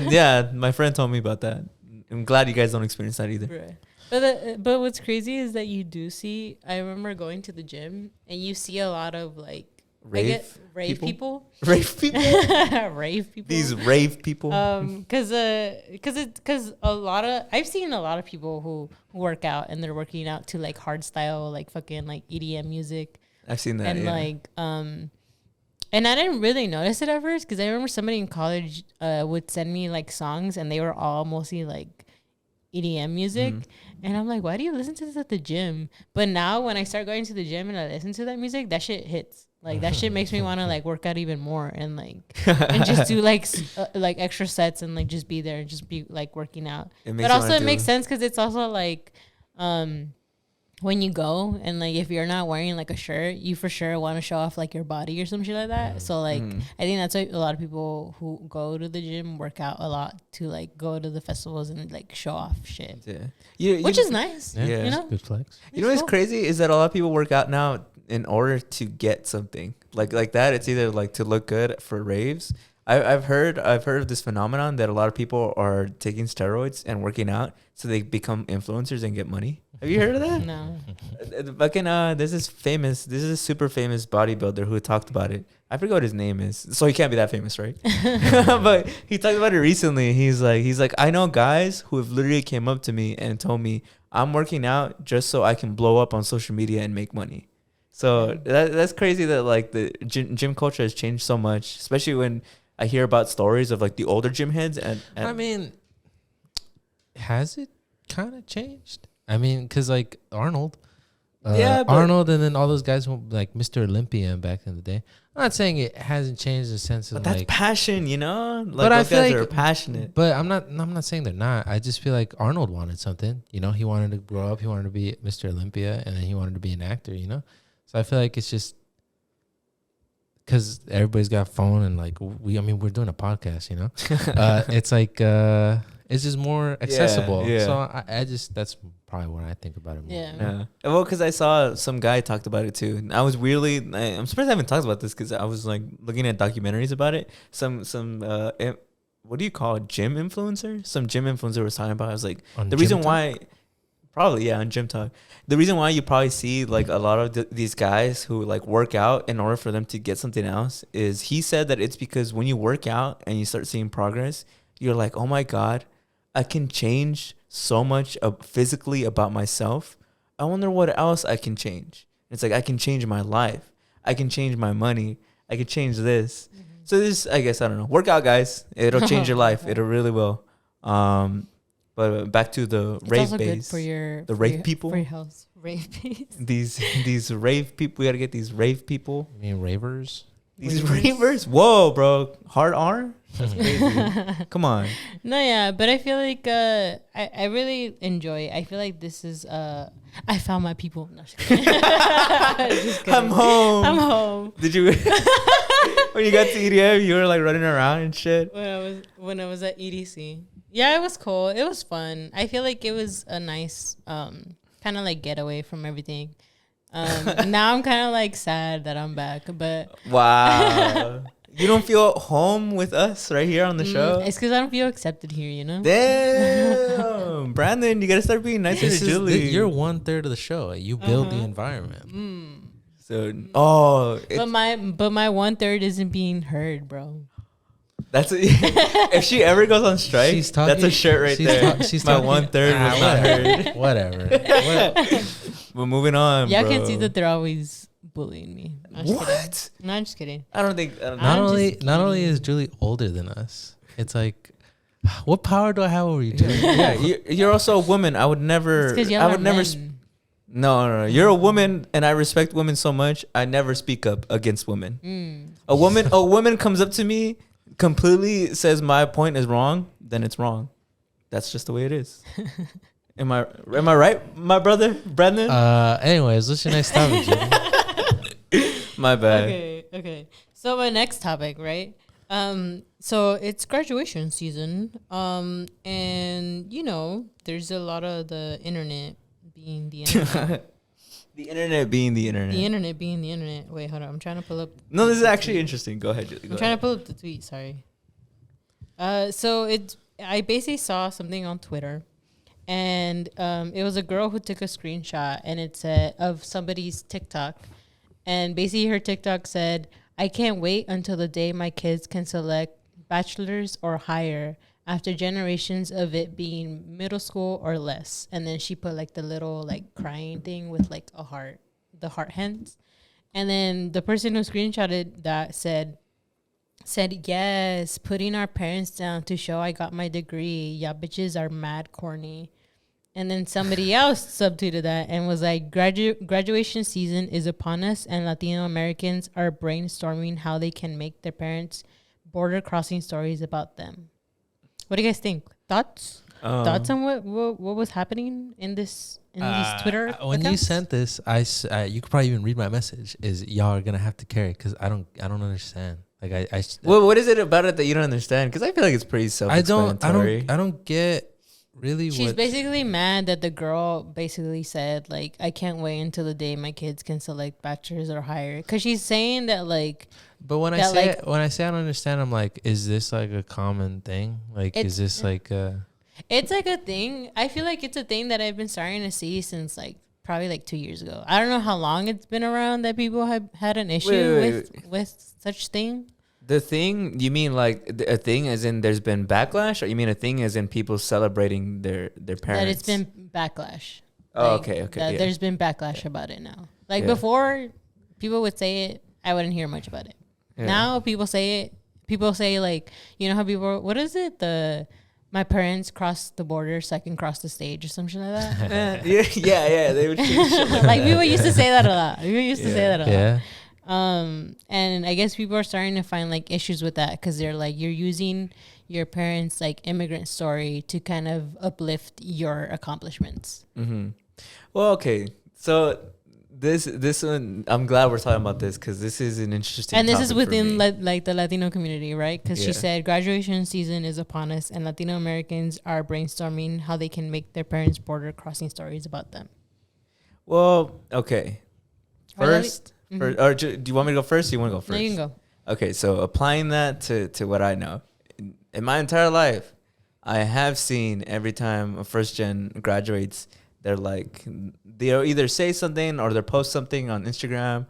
Yeah, my friend told me about that. I'm glad you guys don't experience that either. Bruh. But what's crazy is that you do see. I remember going to the gym and you see a lot of like rave people. Rave people. Rave people. These rave people. Because a lot of I've seen a lot of people who work out and they're working out to like hard style, like fucking like EDM music. I've seen that. And like and I didn't really notice it at first because I remember somebody in college would send me like songs and they were all mostly like EDM music. And I'm like, why do you listen to this at the gym? But now when I start going to the gym and I listen to that music, that shit hits. Like that shit makes me want to like work out even more and like and just do like extra sets and like just be there and just be like working out. But also it makes sense because it's also like when you go and like if you're not wearing like a shirt, you for sure want to show off like your body or some shit like that. So like I think that's why a lot of people who go to the gym work out a lot to like go to the festivals and like show off shit. Yeah, which is nice. Yeah, you know, good flex. You know what's crazy is that a lot of people work out now in order to get something like that. It's either like to look good for raves. I've heard of this phenomenon that a lot of people are taking steroids and working out so they become influencers and get money. Have you heard of that? No. Fucking this is a super famous bodybuilder who talked about it. I forget what his name is, so he can't be that famous, right? But he talked about it recently. He's like, I know guys who have literally came up to me and told me I'm working out just so I can blow up on social media and make money. So that's crazy that like the gym culture has changed so much, especially when I hear about stories of like the older gym heads. And I mean, has it kind of changed? I mean, because like Arnold, Arnold, and then all those guys who like Mr. Olympia back in the day. I'm not saying it hasn't changed in the sense of that's like passion, you know. Like but those I feel guys like, are passionate. But I'm not saying they're not. I just feel like Arnold wanted something. You know, he wanted to grow up. He wanted to be Mr. Olympia, and then he wanted to be an actor. You know, so I feel like it's just because everybody's got a phone and like we're doing a podcast. You know, it's like it's just more accessible. Yeah. So I just that's probably what I think about it more. Yeah. Well, because I saw some guy talked about it too. And I was I'm surprised I haven't talked about this because I was like looking at documentaries about it. Some what do you call it? Gym influencer? Some gym influencer was talking about. I was like, On the Gym reason Talk? why, probably on Gym Talk. The reason why you probably see like a lot of these guys who like work out in order for them to get something else is he said that it's because when you work out and you start seeing progress, you're like, oh my God, I can change so much physically about myself. I wonder what else I can change. It's like I can change my life. I can change my money. I can change this. Mm-hmm. So this, I guess, I don't know. Work out, guys. It'll change your life. It really will. But back to the It's rave also base. good for your rave people. for your health. Rave base. These rave people. We gotta get these rave people. I mean, ravers. These ravers. Whoa, bro. Hard R. That's crazy. Come on. No, yeah, but I feel like I really enjoy. I feel like this is I found my people. No, just kidding. Just kidding. I'm home. I'm home. Did you? When you got to EDM, you were like running around and shit. When I was at EDC. Yeah, it was cool. It was fun. I feel like it was a nice kind of like getaway from everything. Now I'm kind of like sad that I'm back, but wow. You don't feel at home with us right here on the show? It's because I don't feel accepted here, you know? Damn. Brandon, you got to start being nicer to Julie. You're 1/3 of the show. You build the environment. So, but my 1/3 isn't being heard, bro. That's if she ever goes on strike, that's a shirt right there. She's my talking, 1/3 was not heard. Whatever. We're moving on. Yeah, bro. I can see that they're always bullying me. What? No, I'm just kidding. I don't think. Not only is Julie older than us, it's like, what power do I have over you, Julie? Yeah, you're also a woman. I would never. I would never. No. You're a woman, and I respect women so much. I never speak up against women. A woman comes up to me, completely says my point is wrong, then it's wrong. That's just the way it is. Am I right, my brother, Brendan? Anyways, what's your next topic, Julie? My bad. Okay. So my next topic, right? So it's graduation season. And you know, there's a lot of the internet being the internet. The internet being the internet. The internet being the internet. Wait, hold on. I'm trying to pull up. No, this is actually interesting. Go ahead, Julie. I'm trying to pull up the tweet. Sorry. So I basically saw something on Twitter, and it was a girl who took a screenshot, and it said of somebody's TikTok, and basically her TikTok said, "I can't wait until the day my kids can select bachelor's or higher after generations of it being middle school or less." And then she put like the little like crying thing with like a heart, the heart hands. And then the person who screenshotted that said, "Yes, putting our parents down to show I got my degree. Y'all bitches are mad corny." And then somebody else subtweeted that and was like, graduation season is upon us, and Latino Americans are brainstorming how they can make their parents border crossing stories about them. What do you guys think? Thoughts? Thoughts on what was happening in these Twitter when accounts? you sent this, you could probably even read my message. Is y'all are gonna have to carry because I don't understand. Like Well, what is it about it that you don't understand? Because I feel like it's pretty self-explanatory. I don't get really. She's basically mad that the girl basically said like, "I can't wait until the day my kids can select bachelor's or higher," because she's saying that like. But when I say I don't understand, I'm like, is this like a common thing? Like, is this like a? It's like a thing. I feel like it's a thing that I've been starting to see since like probably like 2 years ago. I don't know how long it's been around that people have had an issue with such thing. The thing, you mean like a thing as in there's been backlash, or you mean a thing as in people celebrating their parents? That it's been backlash. Oh, like, okay. Yeah. There's been backlash about it now. Like before, people would say it, I wouldn't hear much about it. Yeah. Now people say it. People say like, you know how people, what is it? My parents crossed the border so I can cross the stage or something like that. yeah. They would like people used to say that a lot. People used to say that a lot. Yeah. And I guess people are starting to find like issues with that because they're like, you're using your parents' like immigrant story to kind of uplift your accomplishments. Mm-hmm. Well, okay. So this one, I'm glad we're talking about this because this is an interesting. And this is within like the Latino community, right? Because she said graduation season is upon us, and Latino Americans are brainstorming how they can make their parents' border crossing stories about them. Well, okay. First, or do you want me to go first? Or you want to go first? No, you can go. Okay, so applying that to what I know, in my entire life, I have seen every time a first gen graduates, they'll either say something or they'll post something on Instagram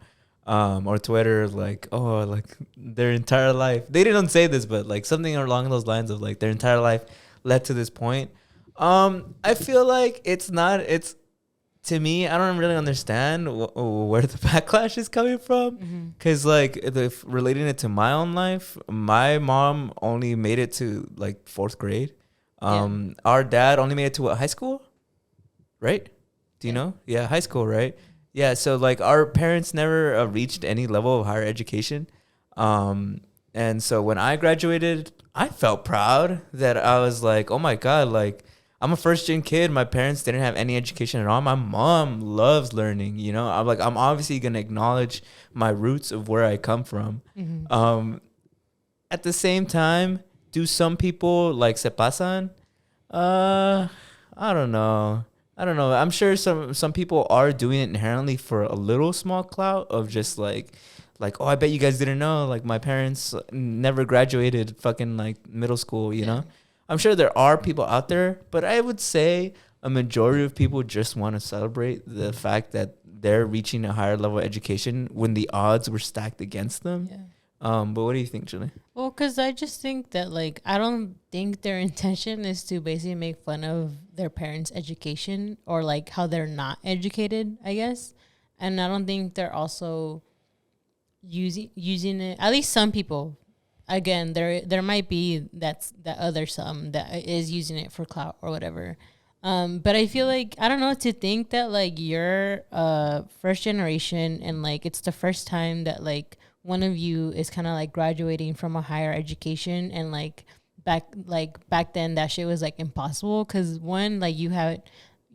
or Twitter, like, oh, like their entire life. They didn't say this, but like something along those lines of like their entire life led to this point. I feel like it's to me, I don't really understand where the backlash is coming from. Because like relating it to my own life, my mom only made it to like 4th grade. Our dad only made it to what, high school? Right? Do you know? Yeah, high school, right? Yeah, so like our parents never reached any level of higher education. And so when I graduated, I felt proud that I was like, oh my God, like I'm a first gen kid. My parents didn't have any education at all. My mom loves learning, you know? I'm obviously going to acknowledge my roots of where I come from. At the same time, do some people like se pasan? I don't know. I'm sure some people are doing it inherently for a little small clout of just like, oh, I bet you guys didn't know, like my parents never graduated fucking like middle school, you know? I'm sure there are people out there, but I would say a majority of people just want to celebrate the fact that they're reaching a higher level of education when the odds were stacked against them. But what do you think, Julie? Well, because I just think that, like, I don't think their intention is to basically make fun of their parents' education or, like, how they're not educated, I guess. And I don't think they're also using it, at least some people. Again, there might be that other some that is using it for clout or whatever. But I feel like, I don't know, to think that, like, you're first generation and, like, it's the first time that, like, one of you is kind of like graduating from a higher education, and like back then that shit was like impossible because one, like you have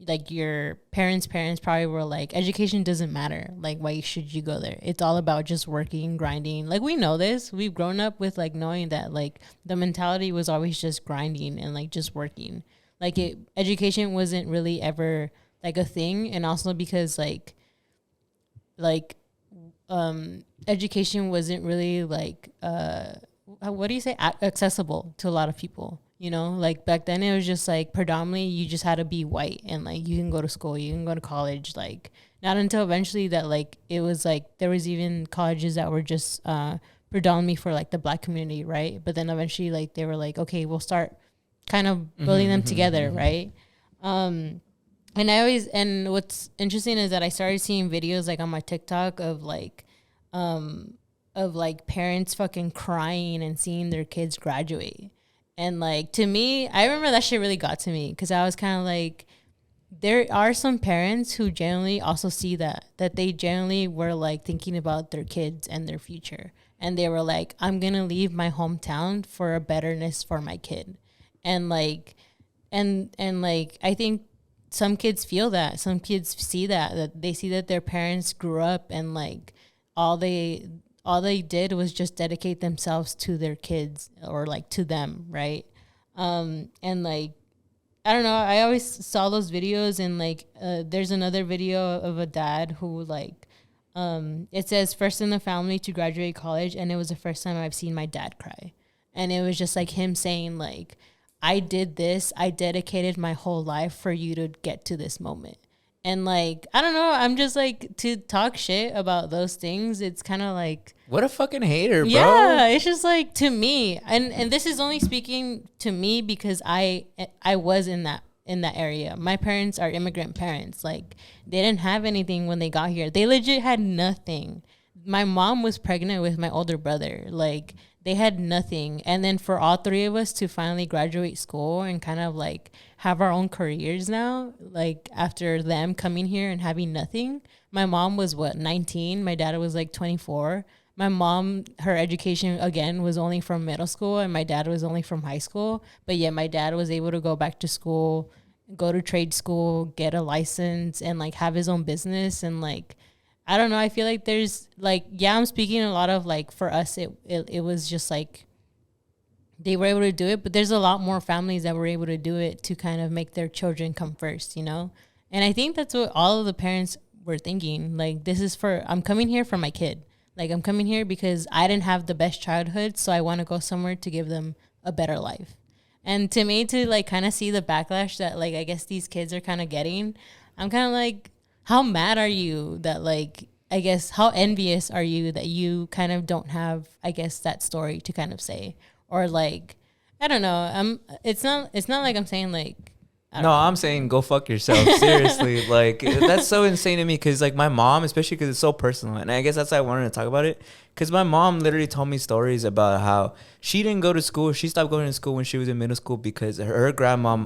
like your parents probably were like, education doesn't matter, like why should you go there, it's all about just working, grinding. Like we know this, we've grown up with like knowing that like the mentality was always just grinding and like just working, like education wasn't really ever like a thing. And also because like education wasn't really like what do you say, accessible to a lot of people. You know, like back then it was just like predominantly you just had to be white and like you can go to school, you can go to college. Like not until eventually that like it was like there was even colleges that were just predominantly for like the black community, right? But then eventually like they were like, okay, we'll start kind of building them together, right? And what's interesting is that I started seeing videos like on my TikTok of like parents fucking crying and seeing their kids graduate. And like to me, I remember that shit really got to me because I was kind of like, there are some parents who generally also see that they generally were like thinking about their kids and their future. And they were like, I'm going to leave my hometown for a betterness for my kid. And like, and like, I think some kids feel that. Some kids see that they see that their parents grew up and like all they did was just dedicate themselves to their kids or like to them, right? And like, I don't know, I always saw those videos and like there's another video of a dad who like it says first in the family to graduate college, and it was the first time I've seen my dad cry. And it was just like him saying like, I did this, I dedicated my whole life for you to get to this moment. And like, I don't know, I'm just like, to talk shit about those things, it's kind of like, what a fucking hater, bro. Yeah, it's just like, to me, and this is only speaking to me because I was in that area. My parents are immigrant parents. Like, they didn't have anything when they got here. They legit had nothing. My mom was pregnant with my older brother. Like, they had nothing. And then for all three of us to finally graduate school and kind of like have our own careers now, like after them coming here and having nothing. My mom was 19? My dad was like 24. My mom, her education again was only from middle school, and my dad was only from high school. But yet my dad was able to go back to school, go to trade school, get a license, and like have his own business. And like, I don't know, I feel like there's like, yeah, I'm speaking a lot of like, for us, it was just like, they were able to do it, but there's a lot more families that were able to do it to kind of make their children come first, you know? And I think that's what all of the parents were thinking. Like, I'm coming here for my kid. Like, I'm coming here because I didn't have the best childhood, so I want to go somewhere to give them a better life. And to me, to like kind of see the backlash that like, I guess these kids are kind of getting, I'm kind of like, how mad are you that like, I guess, how envious are you that you kind of don't have, I guess, that story to kind of say? Or like, I don't know. It's not like I'm saying like, I'm saying go fuck yourself. Seriously. Like, that's so insane to me because, like, my mom, especially because it's so personal, and I guess that's why I wanted to talk about it, because my mom literally told me stories about how she didn't go to school. She stopped going to school when she was in middle school because her grandma,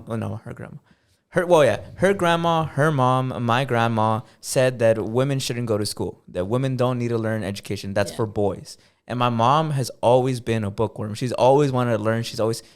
her mom, my grandma said that women shouldn't go to school, that women don't need to learn education. That's for boys. And my mom has always been a bookworm. She's always wanted to learn.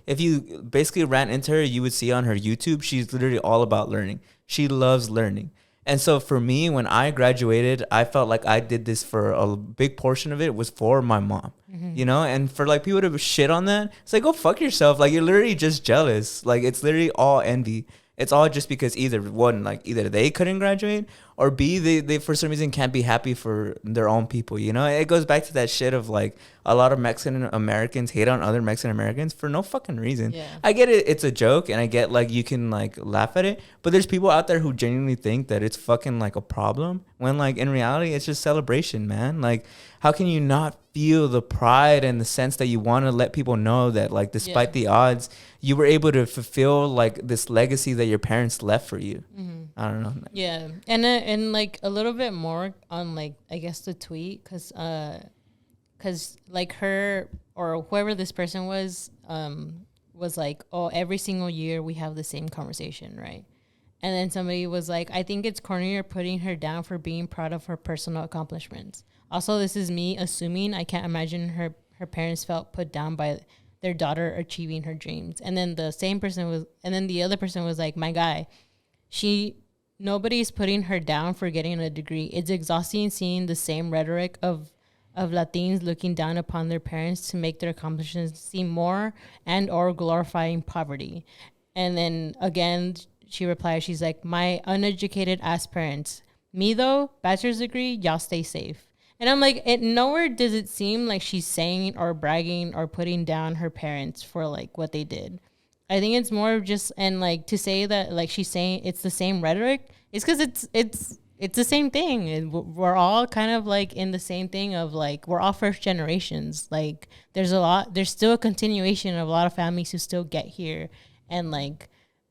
If you basically ran into her, you would see on her YouTube, she's literally all about learning. She loves learning. And so for me, when I graduated, I felt like I did this for a big portion of it was for my mom, you know? And for like people to shit on that, it's like, go fuck yourself. Like, you're literally just jealous. Like, it's literally all envy. It's all just because either they couldn't graduate, or B, they for some reason can't be happy for their own people, you know? It goes back to that shit of like a lot of Mexican Americans hate on other Mexican Americans for no fucking reason. Yeah. I get it, it's a joke, and I get like you can like laugh at it, but there's people out there who genuinely think that it's fucking like a problem when like in reality it's just celebration, man. Like, how can you not feel the pride and the sense that you want to let people know that like despite the odds, you were able to fulfill like this legacy that your parents left for you? I don't know. Yeah. And like a little bit more on like, I guess the tweet, cause like her or whoever this person was like, oh, every single year we have the same conversation, right? And then somebody was like, I think it's corny you're putting her down for being proud of her personal accomplishments. Also, this is me assuming. I can't imagine her parents felt put down by their daughter achieving her dreams. And then the other person was like, my guy, nobody's putting her down for getting a degree. It's exhausting seeing the same rhetoric of Latinos looking down upon their parents to make their accomplishments seem more and or glorifying poverty. And then again, she replied, she's like, my uneducated ass parents. Me though, bachelor's degree, y'all stay safe. And I'm like, it nowhere does it seem like she's saying or bragging or putting down her parents for like what they did. I think it's more of just, and like to say that like she's saying it's the same rhetoric, it's because it's the same thing. And we're all kind of like in the same thing of like we're all first generations. Like there's still a continuation of a lot of families who still get here and like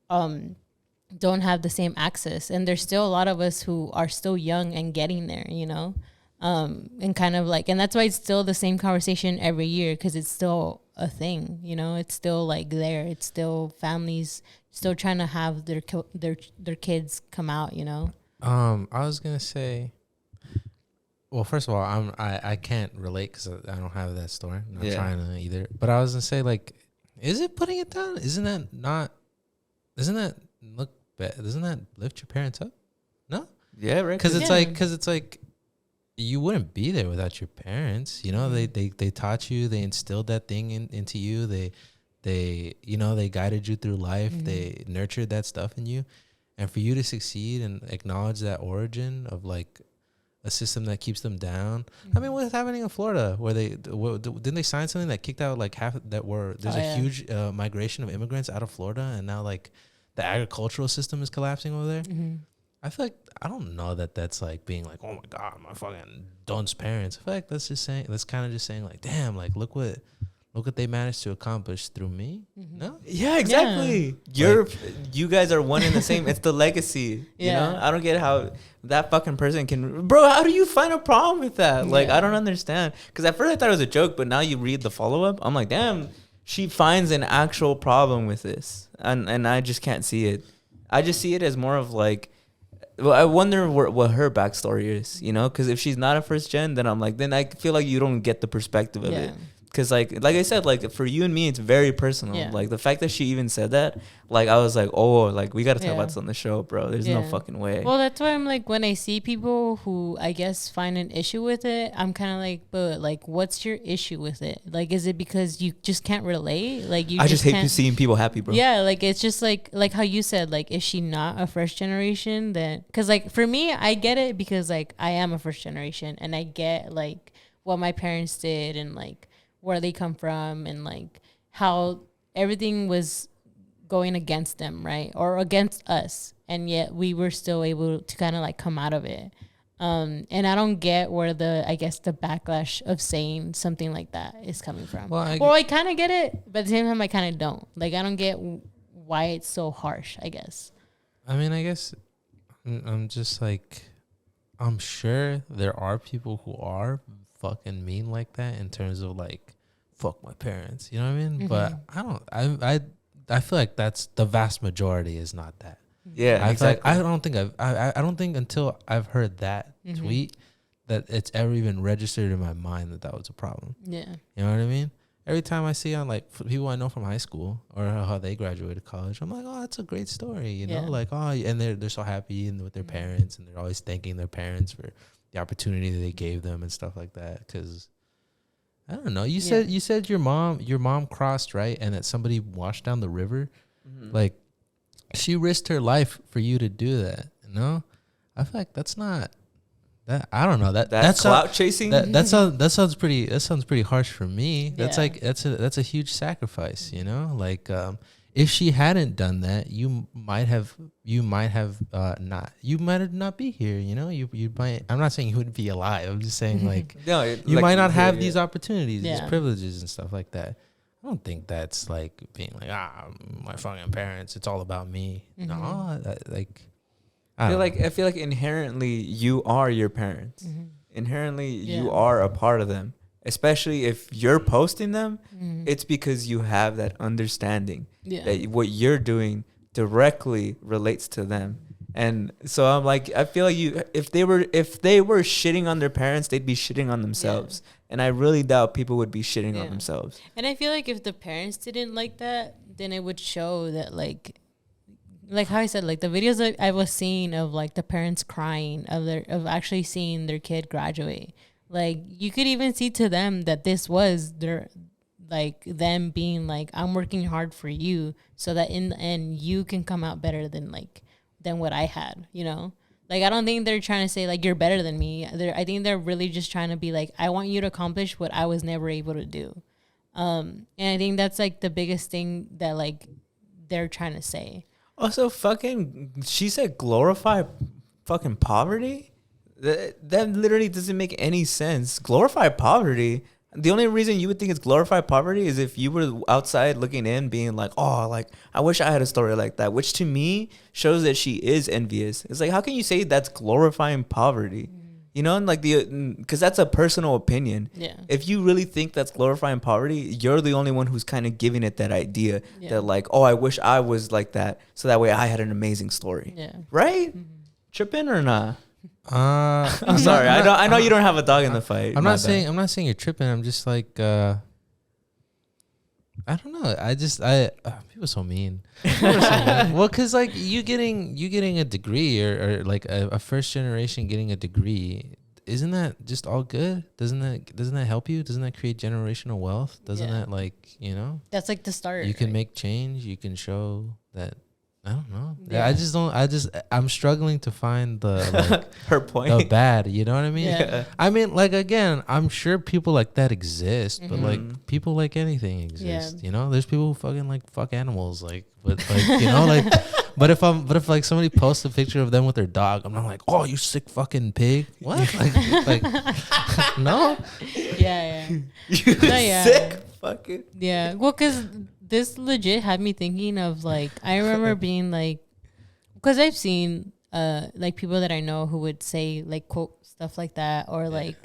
don't have the same access, and there's still a lot of us who are still young and getting there, you know. And kind of like, and that's why it's still the same conversation every year, because it's still a thing, you know. It's still like there, it's still families still trying to have their kids come out, you know. I was gonna say, well, first of all, I can't relate because I don't have that story. I'm not trying to either. But I was gonna say, like, is it putting it down? Doesn't that look bad? Doesn't that lift your parents up? No. Yeah, right. Because it's like you wouldn't be there without your parents. You know, they taught you, they instilled that thing into you. They you know, they guided you through life. Mm-hmm. They nurtured that stuff in you. And for you to succeed and acknowledge that origin of like a system that keeps them down. Mm-hmm. I mean, what's happening in Florida where didn't they sign something that kicked out like there's a huge migration of immigrants out of Florida, and now like the agricultural system is collapsing over there. Mm-hmm. I feel like, I don't know that that's like being like, oh my God, my fucking dunce parents. I feel like that's kind of just saying like, damn, like look what they managed to accomplish through me. Mm-hmm. No? Yeah, exactly. Yeah. You guys are one and the same. It's the legacy. You know? I don't get how that fucking person can, bro, how do you find a problem with that? Like, I don't understand. Because at first I thought it was a joke, but now you read the follow-up, I'm like, damn, she finds an actual problem with this. And I just can't see it. I just see it as more of like, well, I wonder what her backstory is, you know? Because if she's not a first gen, then I'm like, then I feel like you don't get the perspective of it. Because like I said, like for you and me, it's very personal. Yeah. Like the fact that she even said that, like I was like, oh, like we got to talk about this on the show, bro. There's no fucking way. Well, that's why I'm like, when I see people who I guess find an issue with it, I'm kind of like, but like, what's your issue with it? Like, is it because you just can't relate? Like, I just hate seeing people happy, bro. Yeah, like it's just like how you said, like, is she not a first generation? Then, because like for me, I get it because like I am a first generation, and I get like what my parents did and like where they come from and like how everything was going against them, right? Or against us. And yet we were still able to kind of like come out of it. And I don't get where the backlash of saying something like that is coming from. Well, I kind of get it, but at the same time, I kind of don't. Like, I don't get why it's so harsh, I guess. I mean, I guess I'm just like, I'm sure there are people who are fucking mean like that in terms of like, fuck my parents, you know what I mean? Mm-hmm. But I feel like that's the vast majority is not that. Yeah, exactly. I don't think until I've heard that tweet that it's ever even registered in my mind that was a problem. Yeah, you know what I mean? Every time I see on like people I know from high school or how they graduated college, I'm like, oh, that's a great story, you know? Like, oh, and they're so happy and with their parents, and they're always thanking their parents for the opportunity that they gave them and stuff like that. Because I don't know, you said your mom crossed, right, and that somebody washed down the river. Mm-hmm. Like, she risked her life for you to do that. You know, I feel like that's not that. I don't know that's clout chasing. That sounds pretty harsh for me. That's like that's a huge sacrifice. You know, like if she hadn't done that, you might have not be here. You know, you might. I'm not saying you wouldn't be alive. I'm just saying like you might not have these opportunities, these privileges and stuff like that. I don't think that's like being like, my fucking parents, it's all about me. Mm-hmm. No, I feel like inherently you are your parents. Mm-hmm. Inherently you are a part of them. Especially if you're posting them, it's because you have that understanding that what you're doing directly relates to them. And so I'm like, I feel like if they were shitting on their parents, they'd be shitting on themselves. Yeah. And I really doubt people would be shitting on themselves. And I feel like if the parents didn't like that, then it would show that like how I said, like the videos that I was seeing of like the parents crying of actually seeing their kid graduate. Like you could even see to them that this was their, like them being like, I'm working hard for you so that in the end you can come out better than what I had, you know? Like, I don't think they're trying to say, like, you're better than me. I think they're really just trying to be like, I want you to accomplish what I was never able to do. And I think that's, like, the biggest thing that, like, they're trying to say. Also, she said glorify fucking poverty? That literally doesn't make any sense. Glorify poverty? The only reason you would think it's glorified poverty is if you were outside looking in being like, oh, like, I wish I had a story like that, which to me shows that she is envious. It's like, how can you say that's glorifying poverty? You know, and like because that's a personal opinion. Yeah. If you really think that's glorifying poverty, you're the only one who's kind of giving it that idea that like, oh, I wish I was like that. So that way I had an amazing story. Yeah. Right? Tripping or not? I'm sorry. I know you don't have a dog in the fight. I'm not saying you're tripping. I'm just like I don't know. People are so mean. Well, cause like you getting a degree or like a first generation getting a degree, isn't that just all good? Doesn't that help you? Doesn't that create generational wealth? Doesn't that like, you know? That's like the start. You can make change. You can show that. I don't know. Yeah. I'm struggling to find the like, her point. the bad. You know what I mean? Yeah. I mean, like, again, I'm sure people like that exist, but like people like anything exist. Yeah. You know, there's people who fucking like fuck animals, like, but like, you know, like, but if like somebody posts a picture of them with their dog, I'm not like, oh, you sick fucking pig. What? like no. Yeah. You sick fucking. Yeah. Well, because this legit had me thinking of, like, I remember being like, because I've seen like people that I know who would say like quote stuff like that, or like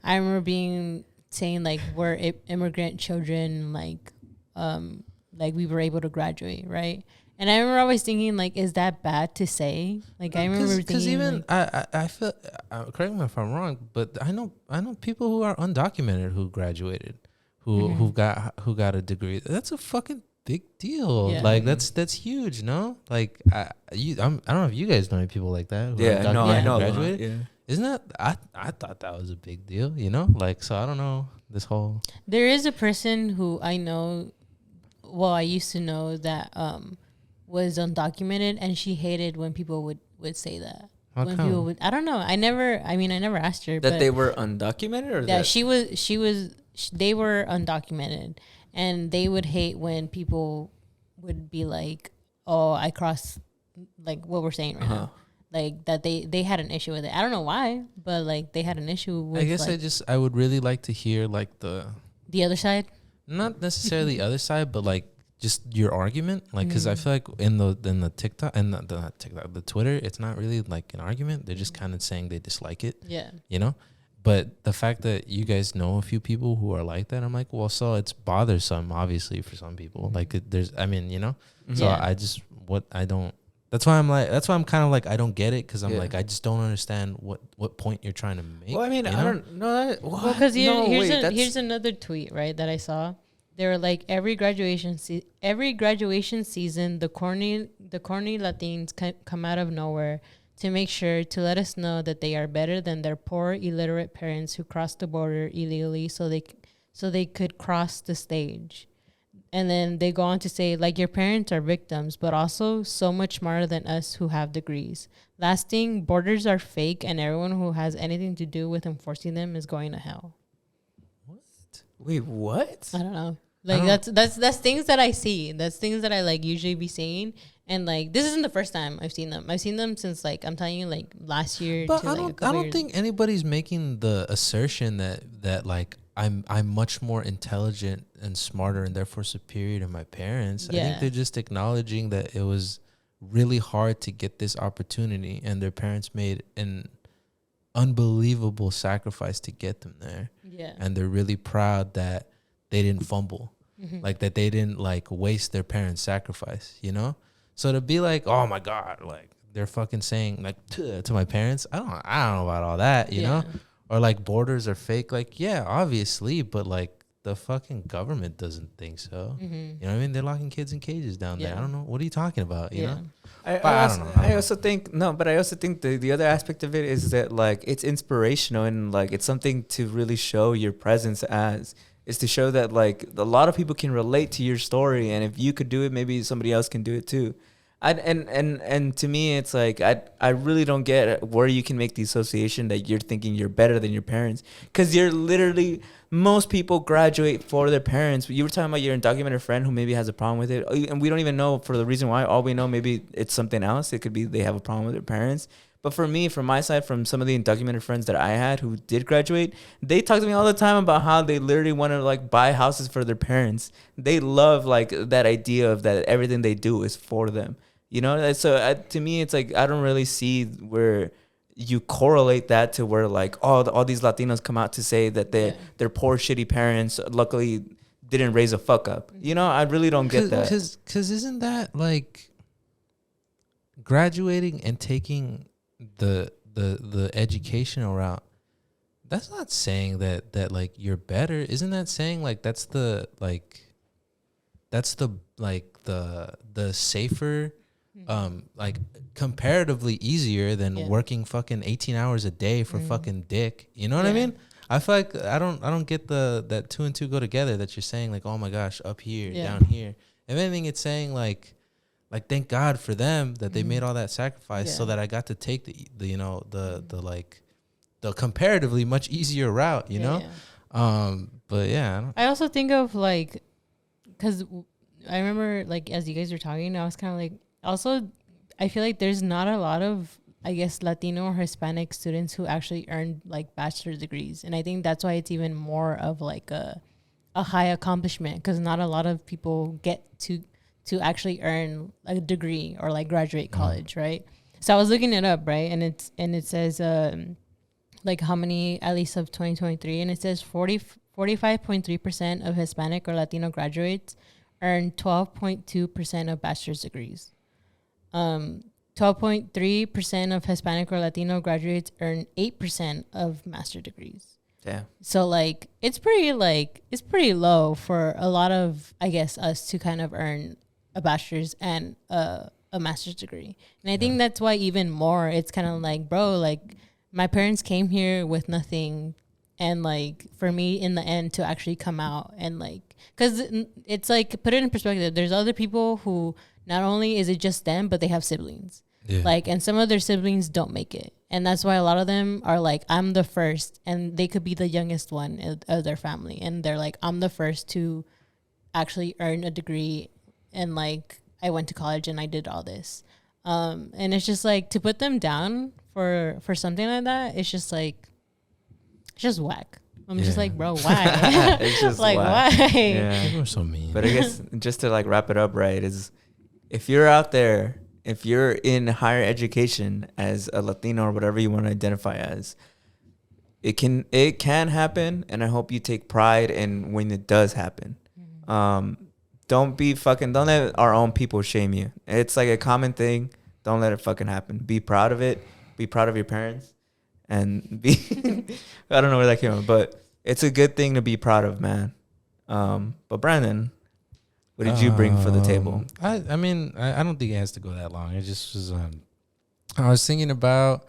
I remember saying like we're immigrant children, like we were able to graduate, right? And I remember always thinking, like, is that bad to say? Like, I remember thinking, because even like, I feel, correct me if I'm wrong, but I know people who are undocumented who graduated, who got a degree. That's a fucking big deal. Yeah. Like that's huge, no? Like I don't know if you guys know any people like that. Who Yeah, no, I know. Graduated. Yeah. Isn't that? I thought that was a big deal. You know, like, so I don't know this whole. There is a person who I know. Well, I used to know that was undocumented, and she hated when people would say that. How when come? people would, I don't know. I never asked her That but they were undocumented, or yeah, that they were undocumented, and they would hate when people would be like, "Oh, I crossed," like what we're saying right now, like that they had an issue with it. I don't know why, but like they had an issue with. I guess like, I would really like to hear like the other side. not necessarily the other side, but like just your argument, like, because I feel like in the TikTok and not TikTok, the Twitter, it's not really like an argument. They're just kind of saying they dislike it. Yeah. You know, but the fact that you guys know a few people who are like that, I'm like, well, so it's bothersome, obviously, for some people. Like, there's, I mean, you know, so that's why I'm kind of like, I don't get it, because I'm like, I just don't understand what point you're trying to make. Well, I mean, I don't know. Well, because here's another tweet, right, that I saw. They were like, every graduation season, the corny Latins come out of nowhere to make sure to let us know that they are better than their poor, illiterate parents who crossed the border illegally so they could cross the stage. And then they go on to say, like, your parents are victims, but also so much smarter than us who have degrees. Last thing, borders are fake, and everyone who has anything to do with enforcing them is going to hell. Wait, what? I don't know. Like, that's things that I see. That's things that I like usually be saying. And like, this isn't the first time I've seen them. I've seen them since, like, I'm telling you, like, last year. But to, like, I don't think anybody's making the assertion that like I'm much more intelligent and smarter and therefore superior to my parents. Yeah. I think they're just acknowledging that it was really hard to get this opportunity, and their parents made an unbelievable sacrifice to get them there. Yeah. And they're really proud that they didn't fumble. Like, that they didn't like waste their parents' sacrifice, you know? So to be like, oh my God, like they're fucking saying like to my parents, I don't know about all that, you know? Or like borders are fake. Like, yeah, obviously, but like the fucking government doesn't think so. You know what I mean? They're locking kids in cages down there. I don't know. What are you talking about? You know? I also think the other aspect of it is that, like, it's inspirational, and like it's something to really show your presence as. Is to show that, like, a lot of people can relate to your story, and if you could do it, maybe somebody else can do it too. And to me, it's like I really don't get where you can make the association that you're thinking you're better than your parents, because you're literally, most people graduate for their parents. You were talking about your undocumented friend who maybe has a problem with it, and we don't even know for the reason why. All we know, maybe it's something else. It could be they have a problem with their parents. But for me, from my side, from some of the undocumented friends that I had who did graduate, they talk to me all the time about how they literally want to like buy houses for their parents. They love like that idea of that everything they do is for them. You know, so to me, it's like I don't really see where you correlate that to where like all these Latinos come out to say that their poor shitty parents luckily didn't raise a fuck up. You know, I really don't get that. Because isn't that like graduating and taking the educational route? That's not saying that like you're better. Isn't that saying like that's the safer, like comparatively easier than working fucking 18 hours a day for fucking dick. You know what I mean? I feel like I don't get that 2 and 2 go together, that you're saying like, oh my gosh, up here, down here. If anything, it's saying like thank God for them that they made all that sacrifice so that I got to take the comparatively much easier route, you know? But yeah. I also think of like, because I remember like as you guys were talking, I was kind of like, also, I feel like there's not a lot of, I guess, Latino or Hispanic students who actually earn like bachelor's degrees. And I think that's why it's even more of like a high accomplishment, because not a lot of people get to actually earn a degree or like graduate college, right? So I was looking it up, right? And it says like how many, at least of 2023, and it says 45.3% of Hispanic or Latino graduates earn 12.2% of bachelor's degrees. 12.3% of Hispanic or Latino graduates earn 8% of master degrees. Yeah. So like it's pretty low for a lot of, I guess, us to kind of earn a bachelor's and a master's degree. And I think that's why even more it's kind of like, bro, like my parents came here with nothing, and like for me in the end to actually come out and like, because it's like, put it in perspective, there's other people who not only is it just them, but they have siblings. Like, and some of their siblings don't make it. And that's why a lot of them are like, I'm the first, and they could be the youngest one of their family. And they're like, I'm the first to actually earn a degree. And like, I went to college and I did all this. And it's just like, to put them down for something like that, it's just like, it's just whack. I'm just like, bro, why? It's just like, whack. why? Yeah. People are so mean. But I guess just to like wrap it up, right, is if you're out there, if you're in higher education as a Latino or whatever you want to identify as, it can happen, and I hope you take pride in when it does happen. Don't let our own people shame you. It's like a common thing. Don't let it fucking happen. Be proud of it. Be proud of your parents. And be I don't know where that came from, but it's a good thing to be proud of, man. But Brandon, what did you bring for the table? I mean, I don't think it has to go that long. It just was I was thinking about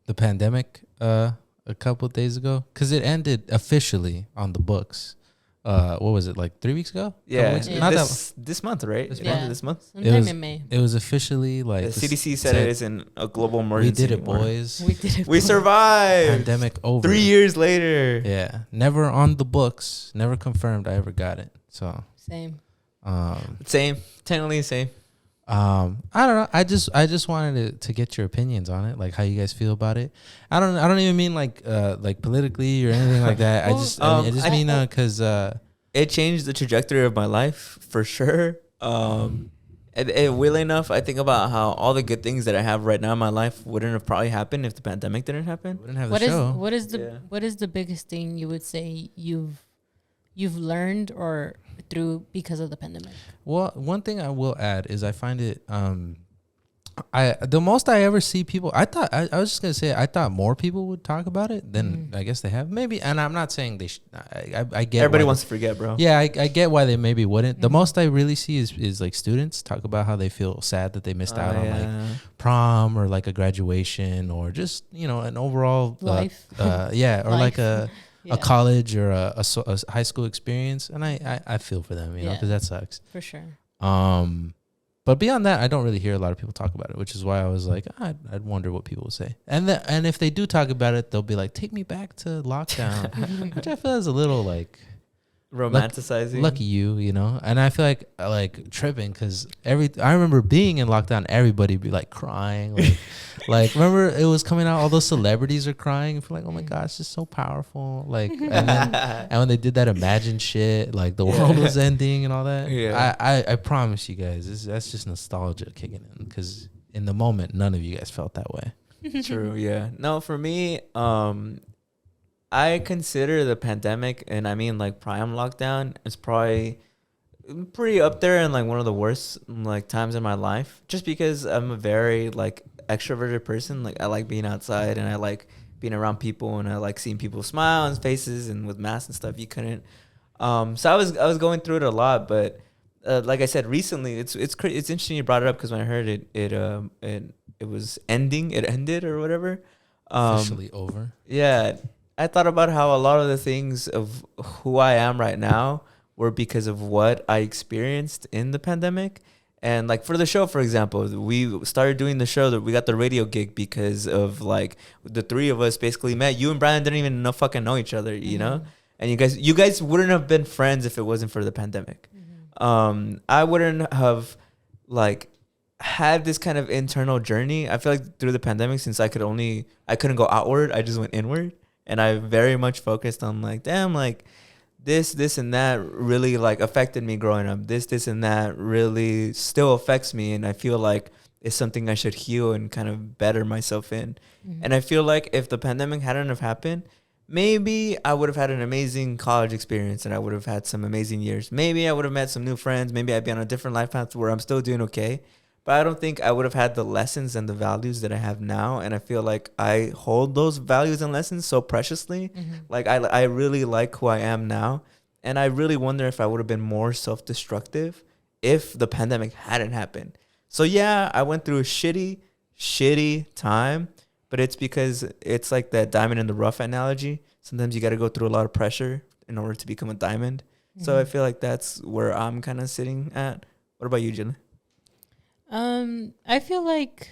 the pandemic a couple of days ago, because it ended officially on the books. What was it, like 3 weeks ago? Yeah, Not this month, right? This month. Sometime in May. It was officially like the CDC said it isn't a global emergency. We did it, anymore. boys. We survived. Pandemic over. 3 years later. Yeah, never on the books. Never confirmed I ever got it. So Same. Technically same. I don't know. I just wanted to get your opinions on it, like how you guys feel about it. I don't even mean like politically or anything like that. Well, I just mean because it changed the trajectory of my life for sure. Weirdly enough, I think about how all the good things that I have right now in my life wouldn't have probably happened if the pandemic didn't happen. Wouldn't have the show. What is the biggest thing you would say you've learned or through because of the pandemic? Well, one thing I will add is I find it the most I ever see people, I was just gonna say I thought more people would talk about it than I guess they have, maybe. And I'm not saying they I get everybody wants to forget, bro. Yeah, I get why they maybe wouldn't. The most I really see is like students talk about how they feel sad that they missed out on like prom or like a graduation or just, you know, an overall life or life. Like a college or a high school experience. And I feel for them, you know, because that sucks for sure. But beyond that, I don't really hear a lot of people talk about it, which is why I was like, I'd wonder what people will say. And if they do talk about it, they'll be like, take me back to lockdown, which I feel is a little like romanticizing. Lucky you know. And I feel like tripping because I remember being in lockdown, everybody be like crying, like remember it was coming out, all those celebrities are crying. I feel like, oh my god, it's just so powerful. Like, and when they did that Imagine shit, like the world was ending and all that. Yeah. I promise you guys, that's just nostalgia kicking in because in the moment, none of you guys felt that way. True. Yeah. No, for me, I consider the pandemic, and I mean like prime lockdown, is probably pretty up there and like one of the worst like times in my life, just because I'm a very like extroverted person. Like I like being outside and I like being around people and I like seeing people smile on faces, and with masks and stuff you couldn't. So I was going through it a lot, but like I said recently, it's interesting you brought it up because when I heard it was ending, it ended or whatever. Officially over. Yeah. I thought about how a lot of the things of who I am right now were because of what I experienced in the pandemic. And like for the show, for example, we started doing the show, that we got the radio gig because of like the three of us basically met. You and Brian didn't even know each other, you know? And you guys wouldn't have been friends if it wasn't for the pandemic. I wouldn't have like had this kind of internal journey. I feel like through the pandemic, since I couldn't go outward, I just went inward. And I very much focused on like, damn, like this and that really like affected me growing up. This and that really still affects me. And I feel like it's something I should heal and kind of better myself in. And I feel like if the pandemic hadn't have happened, maybe I would have had an amazing college experience and I would have had some amazing years. Maybe I would have met some new friends. Maybe I'd be on a different life path where I'm still doing okay. But I don't think I would have had the lessons and the values that I have now. And I feel like I hold those values and lessons so preciously. Like I really like who I am now. And I really wonder if I would have been more self-destructive if the pandemic hadn't happened. So yeah, I went through a shitty time. But it's because it's like that diamond in the rough analogy. Sometimes you got to go through a lot of pressure in order to become a diamond. So I feel like that's where I'm kind of sitting at. What about you, Jillian? I feel like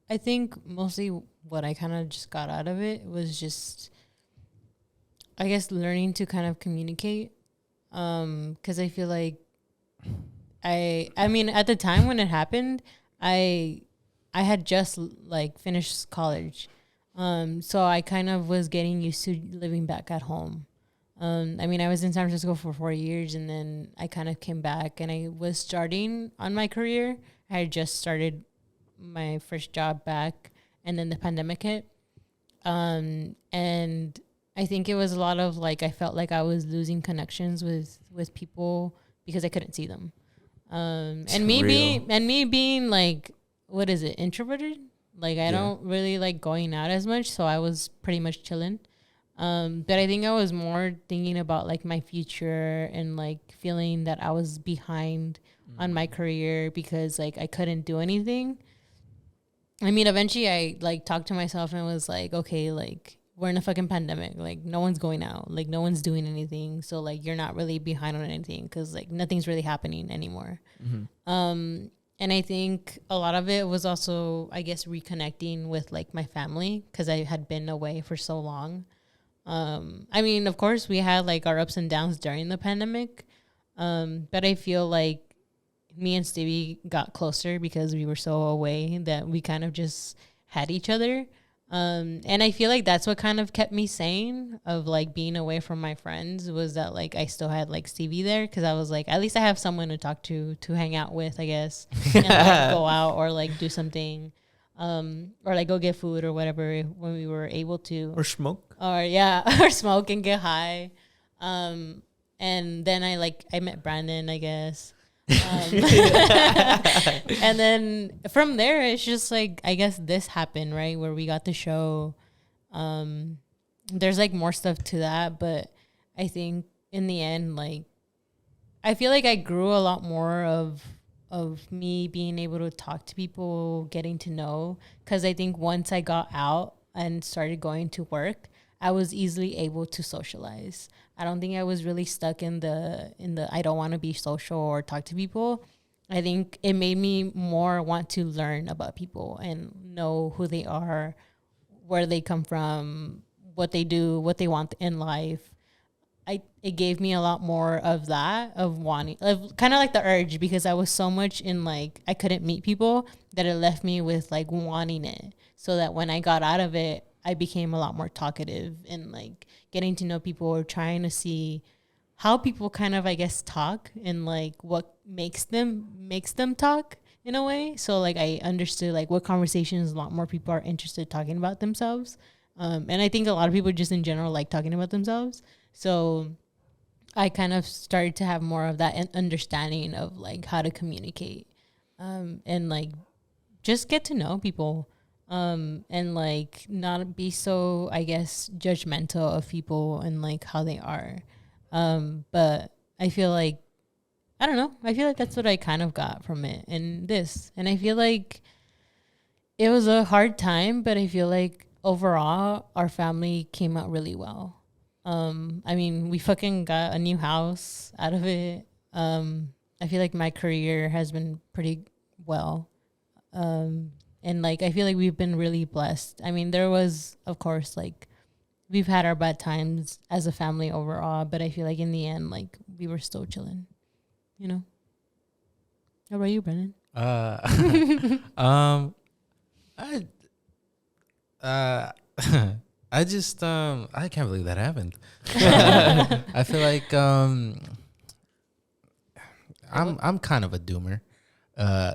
I think mostly what I kind of just got out of it was just, I guess, learning to kind of communicate. Because I feel like I mean, at the time when it happened, I had just like finished college. So I kind of was getting used to living back at home. I mean, I was in San Francisco for 4 years and then I kind of came back and I was starting on my career. I had just started my first job back and then the pandemic hit. And I think it was a lot of like, I felt like I was losing connections with people because I couldn't see them. And me being like, what is it, introverted? Like I don't really like going out as much, so I was pretty much chilling. But I think I was more thinking about like my future and like feeling that I was behind on my career because like I couldn't do anything. I mean, eventually I like talked to myself and was like, okay, like we're in a fucking pandemic. Like no one's going out, like no one's doing anything. So like you're not really behind on anything because like nothing's really happening anymore. And I think a lot of it was also, I guess, reconnecting with like my family because I had been away for so long. I mean, of course, we had like our ups and downs during the pandemic. But I feel like me and Stevie got closer because we were so away that we kind of just had each other. And I feel like that's what kind of kept me sane of like being away from my friends was that like I still had like Stevie there because I was like, at least I have someone to talk to hang out with, I guess, and like go out or like do something, or like go get food or whatever when we were able to, Or smoke. or smoke and get high. And then I met Brandon, I guess. And then from there it's just like I guess this happened, right, where we got the show. There's like more stuff to that, but I think in the end, like I feel like I grew a lot more of me being able to talk to people, getting to know, because I think once I got out and started going to work, I was easily able to socialize. I don't think I was really stuck in the I don't want to be social or talk to people. I think it made me more want to learn about people and know who they are, where they come from, what they do, what they want in life. It gave me a lot more of that, of wanting, of kind of like the urge, because I was so much in like I couldn't meet people, that it left me with like wanting it, so that when I got out of it, I became a lot more talkative and like getting to know people, or trying to see how people kind of, I guess, talk, and like what makes them talk in a way. So like I understood like what conversations a lot more people are interested talking about themselves. And I think a lot of people just in general like talking about themselves. So I kind of started to have more of that understanding of like how to communicate, and like just get to know people, and like not be so, I guess, judgmental of people and like how they are. But I feel like, I don't know, I feel like that's what I kind of got from it and this. And I feel like it was a hard time, but I feel like overall our family came out really well. I mean, we fucking got a new house out of it. I feel like my career has been pretty well. And like, I feel like we've been really blessed. I mean, there was, of course, like we've had our bad times as a family overall, but I feel like in the end, like we were still chilling, you know? How about you, Brennan? I just I can't believe that happened. I feel like I'm kind of a doomer.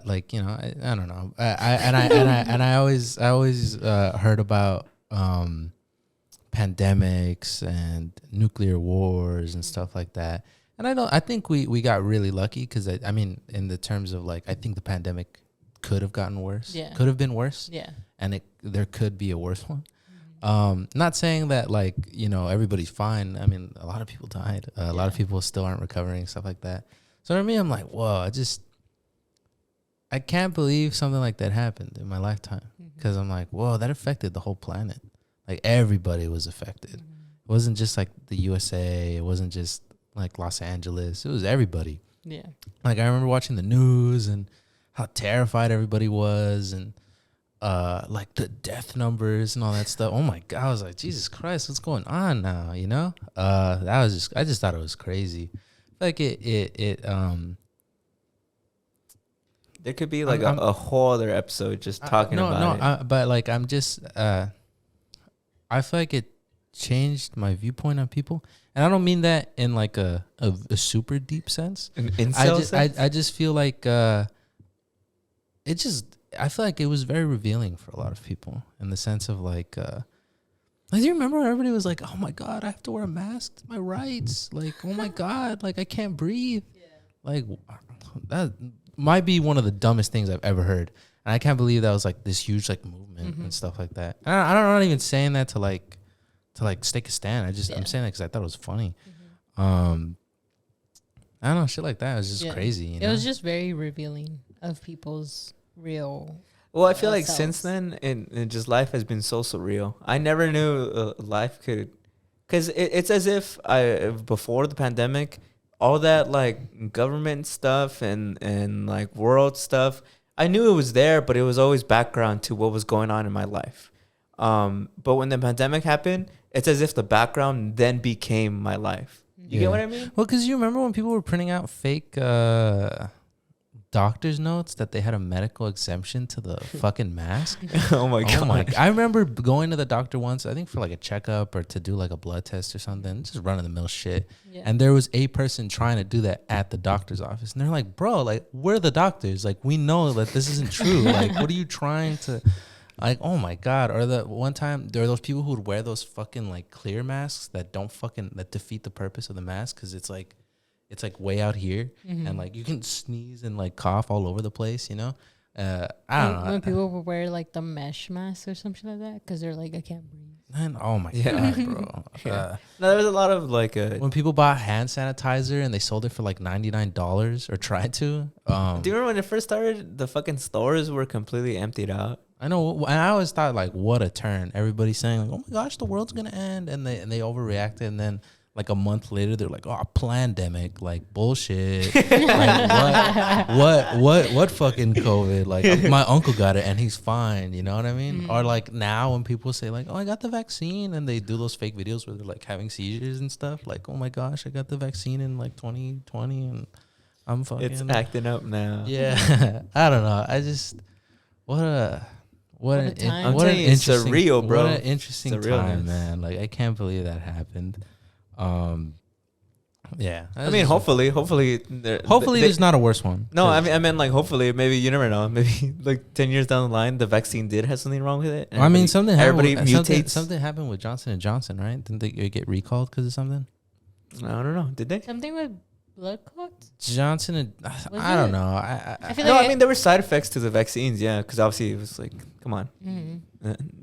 Like, you know, I don't know. I always heard about pandemics and nuclear wars and stuff like that. And I think we got really lucky, because I mean, in the terms of like, I think the pandemic could have gotten worse. Yeah. Could have been worse. Yeah. And there could be a worse one. Not saying that like, you know, everybody's fine. I mean, a lot of people died. A lot of people still aren't recovering, stuff like that. So for me, I'm like, whoa, I can't believe something like that happened in my lifetime, because I'm like, whoa, that affected the whole planet. Like everybody was affected. It wasn't just like the USA. It wasn't just like Los Angeles. It was everybody. Yeah. Like I remember watching the news and how terrified everybody was, and like the death numbers and all that stuff. Oh my God, I was like, Jesus Christ, what's going on now? You know, I just thought it was crazy. Like there could be like a whole other episode just talking about it. But like I'm just I feel like it changed my viewpoint on people, and I don't mean that in like a super deep sense. I just feel like I feel like it was very revealing for a lot of people, in the sense of like do you remember when everybody was like, oh my God, I have to wear a mask, it's my rights, like, oh my God, like I can't breathe. Like that might be one of the dumbest things I've ever heard, and I can't believe that was like this huge like movement and stuff like that. And I'm not even saying that to like stake a stand. I'm saying that because I thought it was funny. I don't know, shit like that was just crazy. You know? It was just very revealing of people's real. Well, I feel like since then, and just life has been so surreal. I never knew life could, because it's as if before the pandemic, all that like government stuff and like world stuff, I knew it was there, but it was always background to what was going on in my life. But when the pandemic happened, it's as if the background then became my life. You get what I mean? Well, because you remember when people were printing out fake doctor's notes that they had a medical exemption to the fucking mask. Oh my God. I remember going to the doctor once, I think for like a checkup or to do like a blood test or something, just run of the mill shit. Yeah. And there was a person trying to do that at the doctor's office. And they're like, bro, like, we're the doctors. Like, we know that this isn't true. Like, what are you trying to, like, oh my God. Or the one time, there are those people who would wear those fucking like clear masks that that defeat the purpose of the mask, because it's like way out here, and like you can sneeze and like cough all over the place, you know. I don't know. When people would wear like the mesh mask or something like that, because they're like, I can't breathe. Man, oh my God, bro. No, there was a lot of like when people bought hand sanitizer and they sold it for like $99 or tried to. Do you remember when it first started? The fucking stores were completely emptied out. I know, and I always thought like, what a turn. Everybody's saying like, oh my gosh, the world's gonna end, and they overreacted, and then Like a month later, they're like, "Oh, pandemic, like bullshit. Like what fucking COVID? Like my uncle got it and he's fine. You know what I mean? Or like now when people say like, "Oh, I got the vaccine," and they do those fake videos where they're like having seizures and stuff. Like, "Oh my gosh, I got the vaccine in like 2020 and I'm fucking." It's acting up now. Yeah, I don't know. I just what an time. I'm telling you, it's surreal, bro. What an interesting It's a time, realness. man. Like I can't believe that happened. Yeah. I mean, hopefully, there's not a worse one. No, I mean, like, hopefully, maybe you never know. Maybe like 10 years down the line, the vaccine did have something wrong with it. I mean, something happened. Everybody mutates. Something happened with Johnson & Johnson, right? Didn't they get recalled because of something? I don't know. Did they? Something with blood clots? Johnson and I don't know. I feel No, like I mean, there were side effects to the vaccines, yeah, because obviously it was like, come on.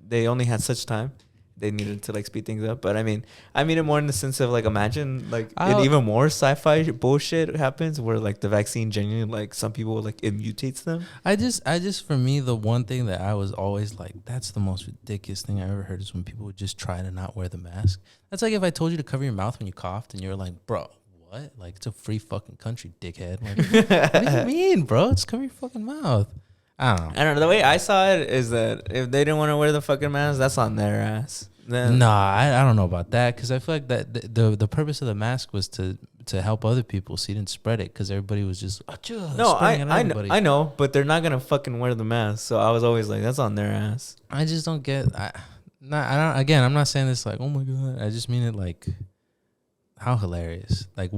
They only had such time. They needed to like speed things up. But I mean it more in the sense of like, imagine like even more sci-fi bullshit happens where like the vaccine genuinely, like some people like it mutates them. I just for me, the one thing that I was always like, that's the most ridiculous thing I ever heard is when people would just try to not wear the mask. That's like if I told you to cover your mouth when you coughed and you were like, bro, what? Like, it's a free fucking country, dickhead. Like, what do you mean, bro? Just cover your fucking mouth. I don't know. The way I saw it is that if they didn't want to wear the fucking mask, that's on their ass. Nah, I don't know about that, because I feel like that the purpose of the mask was to help other people so you didn't spread it, because everybody was just no, I know, but they're not gonna fucking wear the mask. So I was always like, that's on their ass. I just don't get. I don't. Again, I'm not saying this like, oh my god. I just mean it like, how hilarious. Like,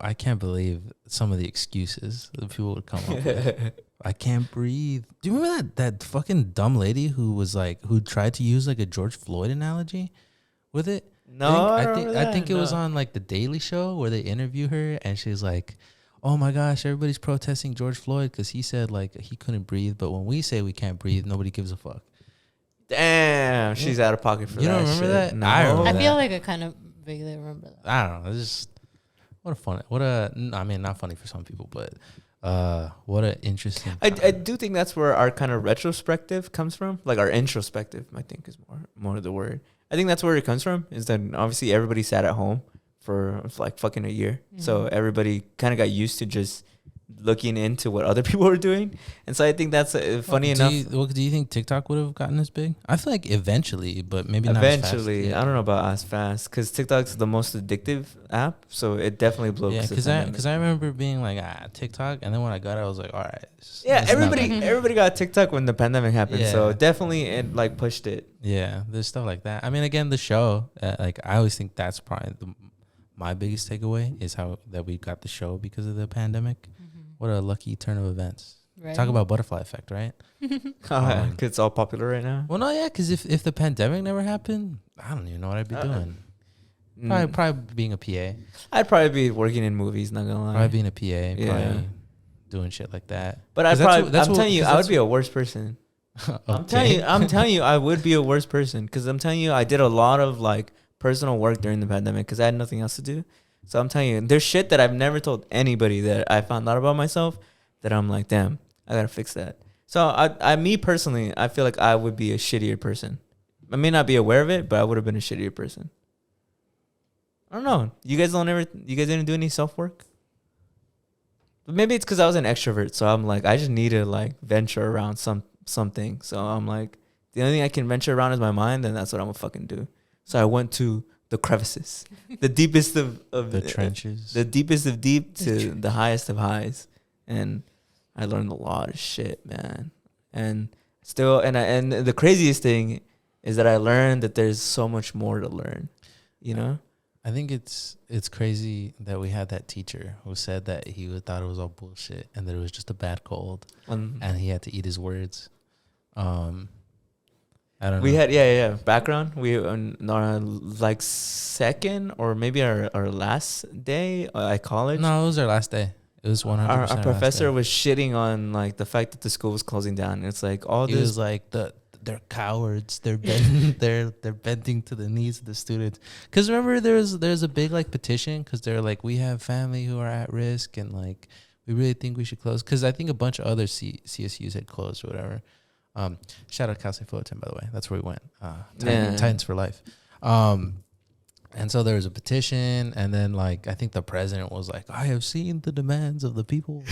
I can't believe some of the excuses that people would come up with. I can't breathe. Do you remember that fucking dumb lady who tried to use like a George Floyd analogy with it? No, I think it was on like the Daily Show where they interview her and she's like, "Oh my gosh, everybody's protesting George Floyd because he said like he couldn't breathe, but when we say we can't breathe, nobody gives a fuck." Damn, she's out of pocket for that. You don't remember shit. that? No. I feel like I kind of vaguely remember that. I don't know. It's just I mean, not funny for some people, but what an interesting. I do think that's where our kind of retrospective comes from. Like our introspective, I think is more the word. I think that's where it comes from. Is that obviously everybody sat at home for like fucking a year, so everybody kind of got used to just looking into what other people were doing, and so I think that's funny enough. Do you think TikTok would have gotten as big? I feel like eventually, but maybe eventually. not as fast. Yeah. I don't know about as fast because TikTok's the most addictive app, so it definitely blew. Yeah, because I remember being like TikTok, and then when I got it, I was like, all right. Everybody got TikTok when the pandemic happened, so definitely it like pushed it. Yeah, there's stuff like that. I mean, again, the show, like I always think that's probably my biggest takeaway is how that we got the show because of the pandemic. What a lucky turn of events. Right. Talk about butterfly effect, right? Cause it's all popular right now. Well, no, yeah, because if the pandemic never happened, I don't even know what I'd be doing. Probably being a PA. I'd probably be working in movies, not gonna lie. Probably being a PA, probably doing shit like that. But I'm telling you, I would be a worse person. Okay. I'm telling you, I would be a worse person because I'm telling you, I did a lot of like personal work during the pandemic because I had nothing else to do. So I'm telling you, there's shit that I've never told anybody that I found out about myself that I'm like, damn, I gotta fix that. So me personally, I feel like I would be a shittier person. I may not be aware of it, but I would have been a shittier person. I don't know. You guys didn't do any self work? But maybe it's because I was an extrovert, so I'm like, I just need to like venture around something. So I'm like, the only thing I can venture around is my mind, and that's what I'm gonna fucking do. So I went to the crevices, the deepest of the trenches, the deepest of deep to the highest of highs, and I learned a lot of shit, man. And still, and the craziest thing is that I learned that there's so much more to learn. You know, I think it's crazy that we had that teacher who said that he thought it was all bullshit and that it was just a bad cold, and he had to eat his words. I don't know. We had background. We on our like second or maybe our last day at college. No, it was our last day. It was 100%. Our professor was shitting on like the fact that the school was closing down. It's like all this. He was like they're cowards. They're bending. they're bending to the needs of the students. Because remember, there's a big like petition because they're like, we have family who are at risk and like we really think we should close. Because I think a bunch of other CSUs had closed or whatever. Shout out Cal State Fullerton, by the way. That's where we went. Titans for life. And so there was a petition, and then like I think the president was like, "I have seen the demands of the people,"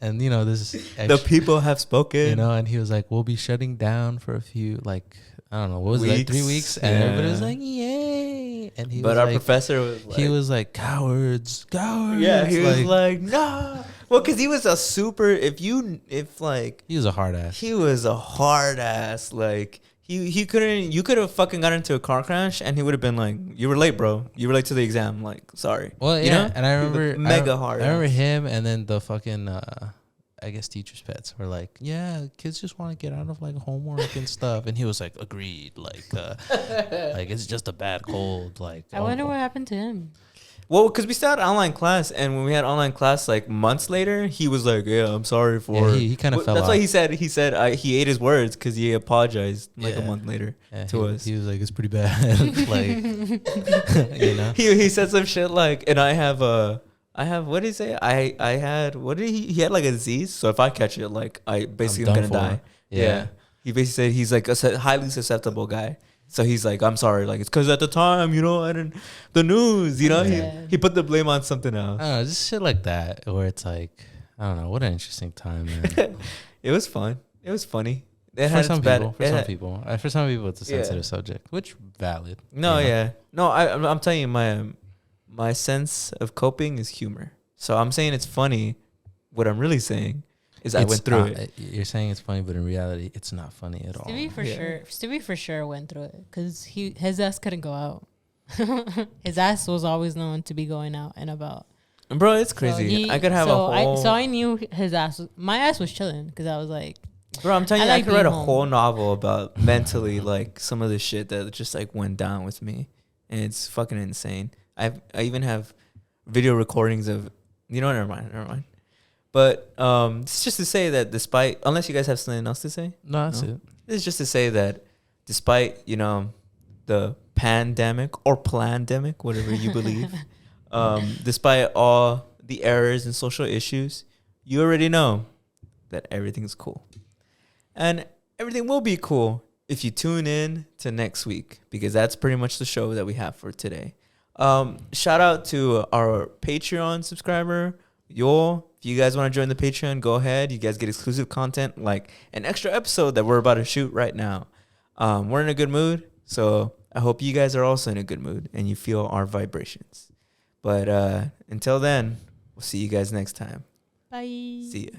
and you know this The people have spoken. you know, and he was like, "We'll be shutting down for a few like I don't know what was it, like 3 weeks," and everybody was like, "Yay!" And he but was our like, professor was like, he was like, "Cowards, cowards!" yeah, he was like, nah. Well, because he was a super. He was a hard ass. he was a hard ass. Like he couldn't. You could have fucking got into a car crash, and he would have been like, "You were late, bro. You were late to the exam. Like, sorry." Well, yeah, you know? and I remember mega hard. I remember ass. him, and then the fucking I guess teachers' pets were like, "Yeah, kids just want to get out of like homework and stuff," and he was like, "Agreed." Like it's just a bad cold. Like I wonder what happened to him. Well, because we still had online class, and when we had online class like months later, he was like, "Yeah, I'm sorry for." Yeah, he kind of fell That's off. why he said he ate his words because he apologized like a Yeah. month later Yeah, to he, us. he was like, "It's pretty bad." Like, you know. He said some shit like, and I have what did he say? I had what did he had like a disease. So if I catch it, like I basically am done gonna for. die. Yeah. He basically said he's like a highly susceptible guy. So he's like, I'm sorry, like it's because at the time, you know, I didn't the news, you know, Yeah. he put the blame on something else. I don't know, just shit like that, where it's like, I don't know, what an interesting time, man. It was fun. It was funny. It for had some its bad- people, it had- for some people, it's a Yeah. sensitive subject, which valid. No, you know? yeah, no. I'm telling you, my sense of coping is humor. So I'm saying it's funny. What I'm really saying is I It's went through not- it. You're saying it's funny, but in reality, it's not funny at all. Stevie for sure went through it because his ass couldn't go out. His ass was always known to be going out and about. Bro, it's So crazy. I could have a whole. I knew his ass. My ass was chilling because I was like, Bro, I'm telling I you, I like could write a being home. whole novel about mentally like some of the shit that just like went down with me, and it's fucking insane. I even have video recordings of, you know, never mind. But it's just to say that despite, unless you guys have something else to say, No, that's No? it. it's just to say that despite, you know, the pandemic or plandemic, whatever you believe, despite all the errors and social issues, you already know that everything's cool. And everything will be cool if you tune in to next week, because that's pretty much the show that we have for today. Shout out to our Patreon subscriber, Yoel. If you guys want to join the Patreon, go ahead. You guys get exclusive content like an extra episode that we're about to shoot right now. We're in a good mood, so I hope you guys are also in a good mood and you feel our vibrations. But until then, we'll see you guys next time. bye. See ya.